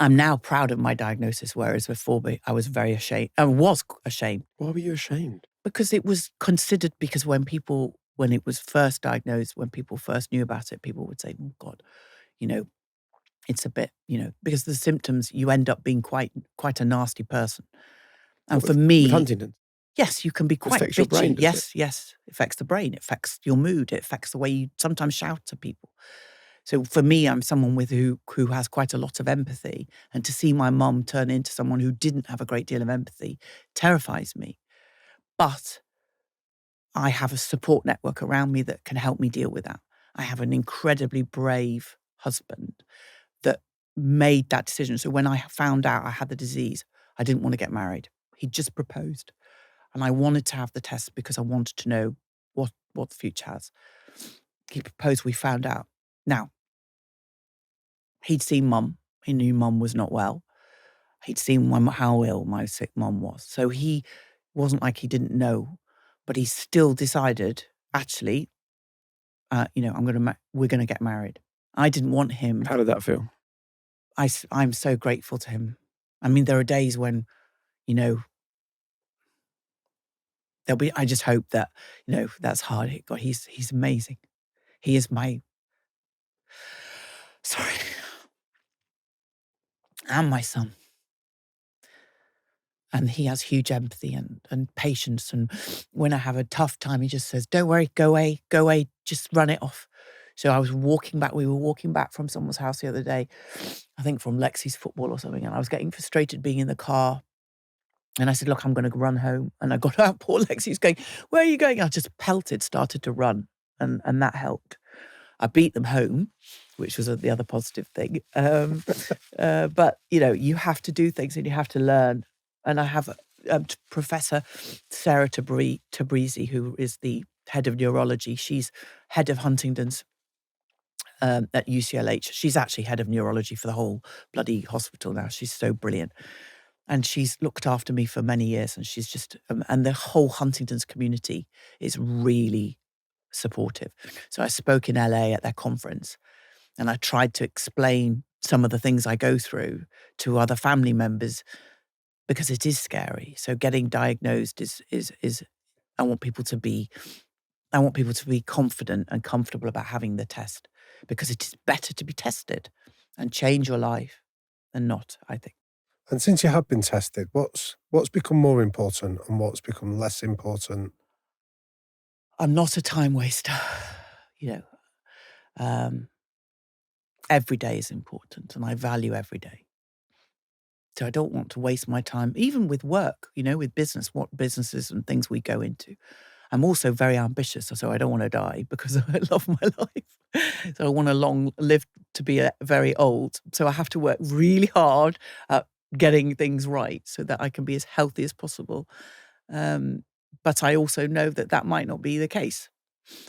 now proud of my diagnosis, whereas before I was very ashamed. I was ashamed. Why were you ashamed? Because it was considered, because when it was first diagnosed, when people first knew about it, people would say, oh God, it's a bit, because the symptoms, you end up being quite a nasty person. And for me, with Huntington, yes, you can be quite affects your bitchy. brain, does Yes, it affects the brain. It affects your mood. It affects the way you sometimes shout to people. So for me, I'm someone who has quite a lot of empathy, and to see my mum turn into someone who didn't have a great deal of empathy terrifies me. But I have a support network around me that can help me deal with that. I have an incredibly brave husband that made that decision. So when I found out I had the disease, I didn't want to get married. He just proposed. And I wanted to have the test because I wanted to know what the future has. He proposed, we found out. Now, he'd seen mum. He knew mum was not well. He'd seen how ill my sick mum was. So he wasn't like he didn't know, but he still decided, actually, we're going to get married. I didn't want him. How did that feel? I'm so grateful to him. I mean, there are days when, I just hope that, that's hard. God, he's amazing. He is and my son. And he has huge empathy and patience. And when I have a tough time, he just says, don't worry, go away, just run it off. So we were walking back from someone's house the other day, I think from Lexi's football or something, and I was getting frustrated being in the car. And I said, look, I'm going to run home. And I got out, poor Lexi's going, where are you going? I just started to run, and that helped. I beat them home, which was the other positive thing. But, you have to do things and you have to learn. And I have Professor Sarah Tabrizi, who is the head of neurology. She's head of Huntington's at UCLH. She's actually head of neurology for the whole bloody hospital now. She's so brilliant. And she's looked after me for many years. And she's just, and the whole Huntington's community is really supportive. So I spoke in LA at their conference, and I tried to explain some of the things I go through to other family members, because it is scary. So getting diagnosed is I want people to be confident and comfortable about having the test, because it is better to be tested and change your life than not, I think. And since you have been tested, what's become more important and what's become less important? I'm not a time waster. Every day is important, and I value every day. So I don't want to waste my time, even with work, with business, what businesses and things we go into. I'm also very ambitious, so I don't want to die because I love my life. So I want to live to be very old. So I have to work really hard at getting things right so that I can be as healthy as possible. But I also know that might not be the case.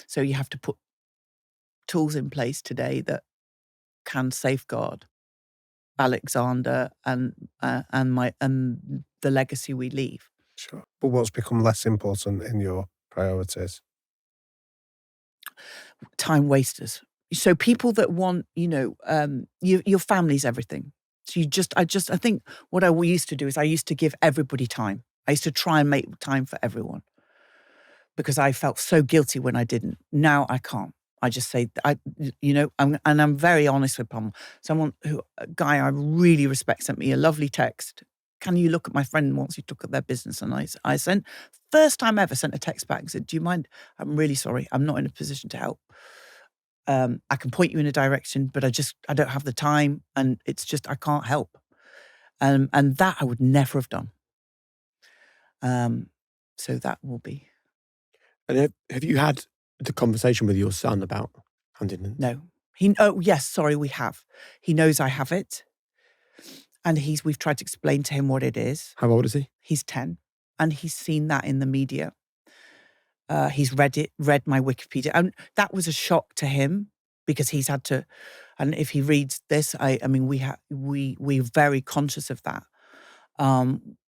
So you have to put tools in place today that can safeguard Alexander and the legacy we leave. Sure. But what's become less important in your priorities? Time wasters. So people that want, your family's everything. So I think what I used to do is I used to give everybody time. I used to try and make time for everyone. because I felt so guilty when I didn't. Now I can't. I just say, I'm very honest with people. A guy I really respect sent me a lovely text. Can you look at my friend once you took at their business? And I sent, first time ever, sent a text back and said, do you mind? I'm really sorry. I'm not in a position to help. I can point you in a direction, but I don't have the time. And it's just, I can't help. And that I would never have done. So that will be. And have you had the conversation with your son about Huntington? No. Yes, sorry, we have. He knows I have it. And we've tried to explain to him what it is. How old is he? He's 10. And he's seen that in the media. He's read my Wikipedia. And that was a shock to him because he's had to, and if he reads this, we're very conscious of that.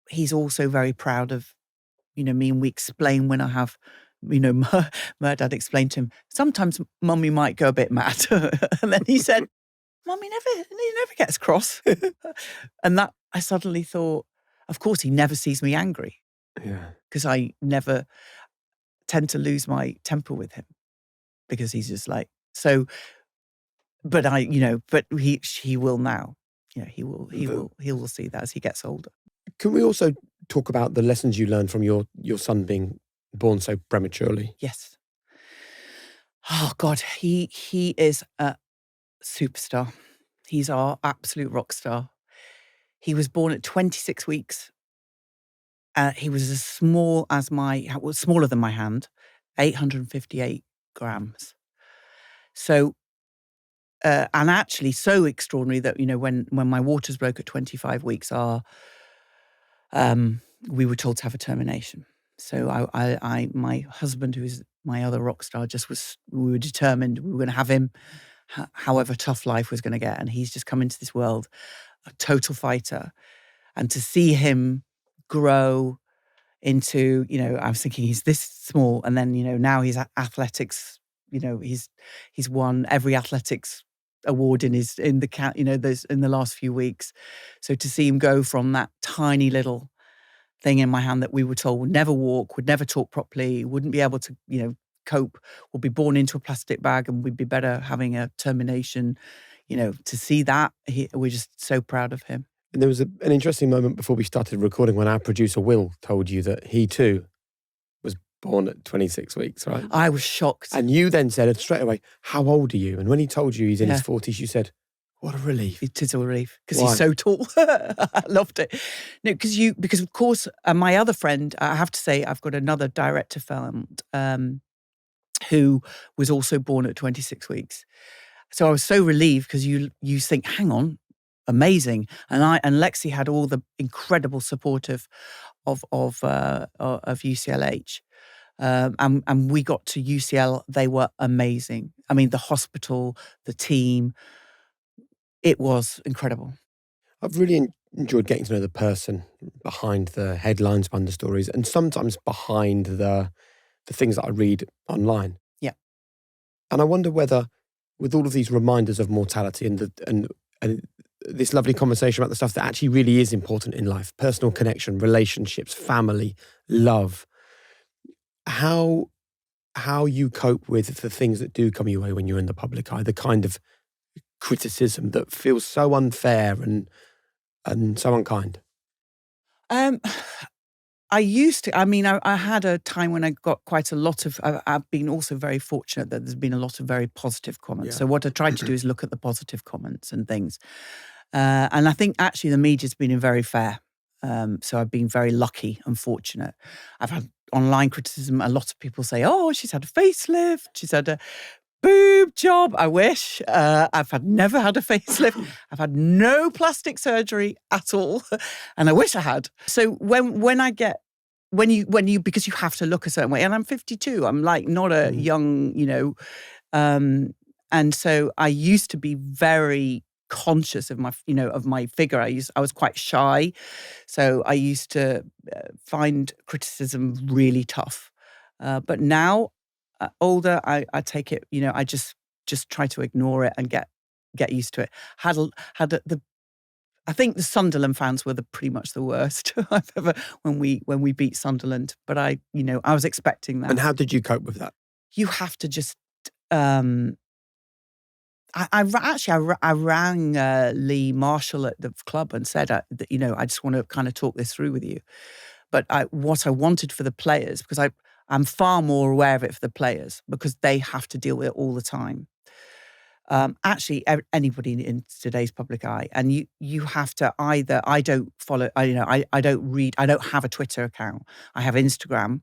He's also very proud of, me, and we explain when I have, Merdad explained to him, sometimes Mummy might go a bit mad. And then he said, Mummy never gets cross. And that, I suddenly thought, of course, he never sees me angry. Yeah. Because I never tend to lose my temper with him. Because he's just like, so, but he will now. He will see that as he gets older. Can we also talk about the lessons you learned from your son being born so prematurely? Yes. Oh God, he is a superstar. He's our absolute rock star. He was born at 26 weeks. He was as small as smaller than my hand, 858 grams. So, and actually so extraordinary that, when my waters broke at 25 weeks, we were told to have a termination. So my husband, who is my other rock star, we were determined we were going to have him, however tough life was going to get. And he's just come into this world, a total fighter. And to see him grow into, I was thinking he's this small. And then, now he's athletics, he's won every athletics award in the last few weeks. So to see him go from that tiny little thing in my hand that we were told would never walk, would never talk properly, wouldn't be able to, cope, would be born into a plastic bag and we'd be better having a termination, to see that, we're just so proud of him. And there was an interesting moment before we started recording when our producer Will told you that he too was born at 26 weeks, right? I was shocked. And you then said straight away, how old are you? And when he told you he's in his 40s, you said, what a relief. It is a relief because he's so tall. I loved it. No, because of course, my other friend, I have to say, I've got another director friend who was also born at 26 weeks. So I was so relieved because you think, hang on, amazing. And Lexi had all the incredible support of UCLH. And we got to UCL, they were amazing. I mean, the hospital, the team, it was incredible. I've really enjoyed getting to know the person behind the headlines, behind the stories, and sometimes behind the things that I read online. Yeah. And I wonder whether, with all of these reminders of mortality and this lovely conversation about the stuff that actually really is important in life, personal connection, relationships, family, love, how you cope with the things that do come your way when you're in the public eye, the kind of criticism that feels so unfair and so unkind? I used to, I had a time when I got quite a lot of, I've been also very fortunate that there's been a lot of very positive comments. Yeah. So what I tried to do is look at the positive comments and things. And I think actually the media's been very fair. So I've been very lucky and fortunate. I've had online criticism. A lot of people say, oh, she's had a facelift. She's had a boob job. I wish. I've never had a facelift. I've had no plastic surgery at all. And I wish I had. So when you, because you have to look a certain way, and I'm 52, I'm like not a young, and so I used to be very conscious of my figure. I was quite shy. So I used to find criticism really tough. But now, older, I take it, I just try to ignore it and get used to it. I think the Sunderland fans were pretty much the worst I've ever when we beat Sunderland. But I was expecting that. And how did you cope with that? You have to just. I rang Lee Marshall at the club and said that I just want to kind of talk this through with you. But what I wanted for the players, because I'm far more aware of it for the players because they have to deal with it all the time. Actually, anybody in today's public eye, and you have to either. I don't follow. I don't read. I don't have a Twitter account. I have Instagram,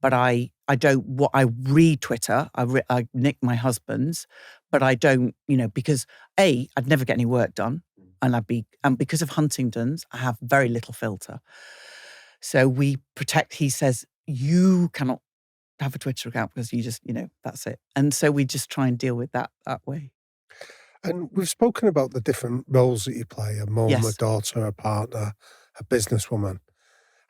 but I don't. I read Twitter. I nick my husband's, but I don't. Because I'd never get any work done, and because of Huntington's, I have very little filter. So we protect. He says you cannot have a Twitter account because you just that's it. And so we just try and deal with that way. And we've spoken about the different roles that you play, a mum, Yes. a daughter, a partner, a businesswoman.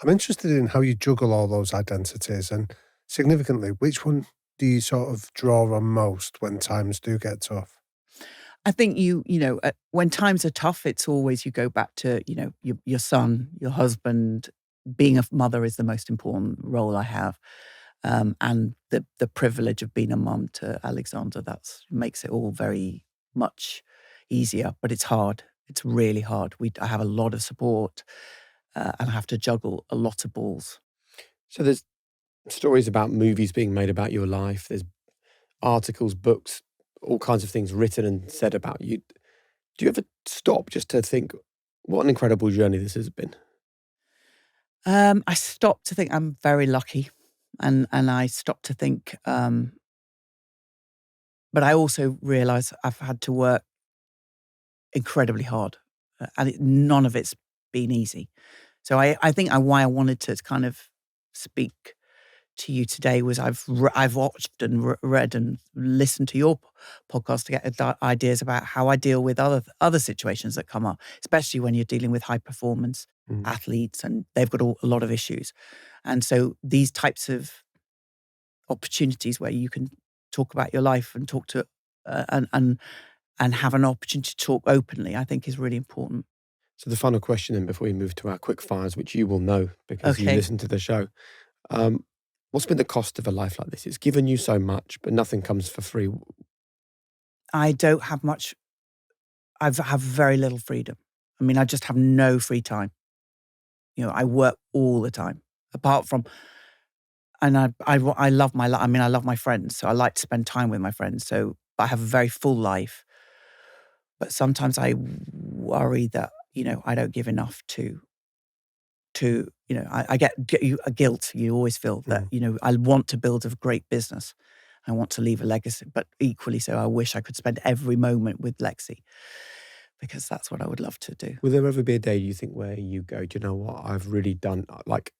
I'm interested in how you juggle all those identities and, significantly, which one do you sort of draw on most when times do get tough? I think when times are tough, it's always you go back to, your son, your husband. Being a mother is the most important role I have. And the privilege of being a mum to Alexander, that makes it all very much easier, but it's hard. It's really hard. I have a lot of support and I have to juggle a lot of balls. So there's stories about movies being made about your life. There's articles, books, all kinds of things written and said about you. Do you ever stop just to think, what an incredible journey this has been? I stop to think I'm very lucky. And I stop to think, but I also realise I've had to work incredibly hard, and none of it's been easy. So I think why I wanted to kind of speak to you today was I've watched and read and listened to your podcast to get ideas about how I deal with other situations that come up, especially when you're dealing with high performance athletes and they've got a lot of issues. And so these types of opportunities where you can talk about your life and talk to and have an opportunity to talk openly, I think is really important. So the final question then before we move to our quick fires, which you will know because you listen to the show. What's been the cost of a life like this? It's given you so much, but nothing comes for free. I don't have much. I have very little freedom. I mean, I just have no free time. I work all the time. Apart from, and I love my life. I mean, I love my friends, so I like to spend time with my friends. So I have a very full life. But sometimes I worry that I don't give enough to I get a guilt. You always feel that I want to build a great business. I want to leave a legacy, but equally so, I wish I could spend every moment with Lexi because that's what I would love to do. Will there ever be a day, you think, where you go, do you know what, I've really done, like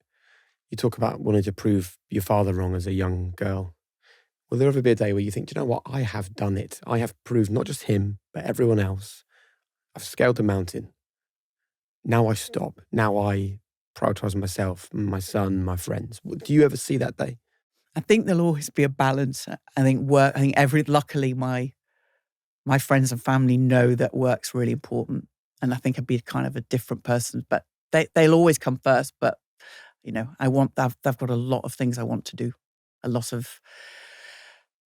you talk about wanting to prove your father wrong as a young girl. Will there ever be a day where you think, do you know what, I have done it. I have proved not just him, but everyone else. I've scaled the mountain. Now I stop. Now I prioritize myself, my son, my friends. Do you ever see that day? I think there'll always be a balance. I think luckily my friends and family know that work's really important. And I think I'd be kind of a different person, but they'll always come first. But, they've got a lot of things I want to do, a lot of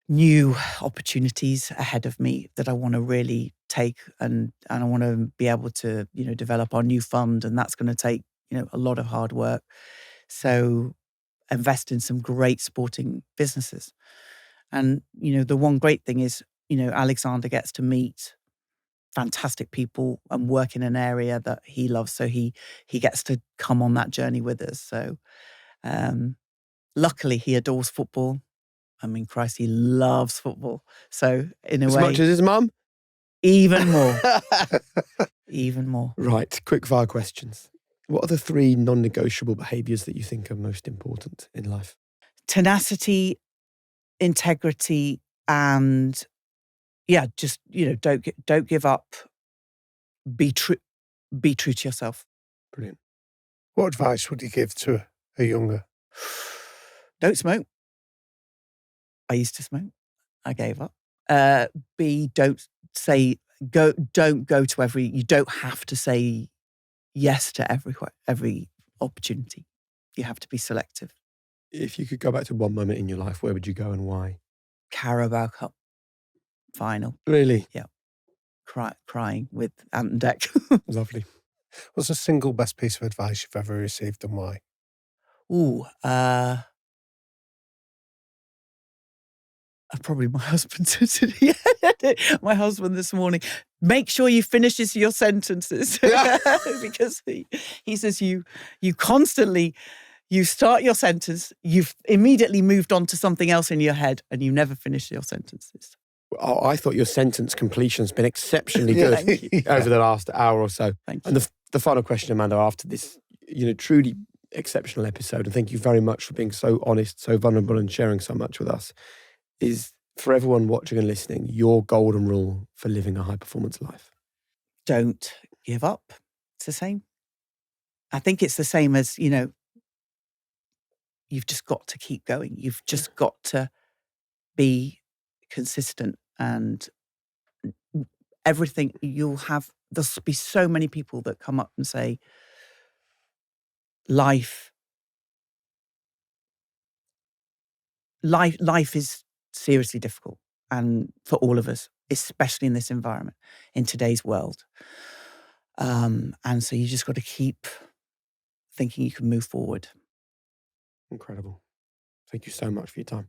new opportunities ahead of me that I want to really take. And I want to be able to, develop our new fund. And that's going to take, a lot of hard work. So invest in some great sporting businesses. And, the one great thing is, Alexander gets to meet fantastic people and work in an area that he loves. So he gets to come on that journey with us. So luckily he adores football. I mean, Christ, he loves football. So in a way. As much as his mum? Even more. Even more. Right, quick fire questions. What are the 3 non-negotiable behaviours that you think are most important in life? Tenacity, integrity, and just don't give up. Be true to yourself. Brilliant. What advice would you give to a younger? Don't smoke. I used to smoke. I gave up. Don't go to you don't have to say yes to every opportunity. You have to be selective. If you could go back to one moment in your life, where would you go and why? Carabao Cup final. Really? Yeah. Crying with Ant and Deck. Lovely. What's the single best piece of advice you've ever received and why? Ooh, probably my husband said my husband this morning. Make sure you finish your sentences because he says you constantly you start your sentence, you've immediately moved on to something else in your head, and you never finish your sentences. Oh, I thought your sentence completion's been exceptionally good over the last hour or so. Thank you. And the final question, Amanda, after this, truly exceptional episode, and thank you very much for being so honest, so vulnerable, and sharing so much with us, is for everyone watching and listening, your golden rule for living a high-performance life. Don't give up. It's the same. I think it's the same as, you've just got to keep going. You've just got to be consistent, and everything there'll be so many people that come up and say, life is seriously difficult, and for all of us, especially in this environment, in today's world. And so you just got to keep thinking you can move forward. Incredible. Thank you so much for your time.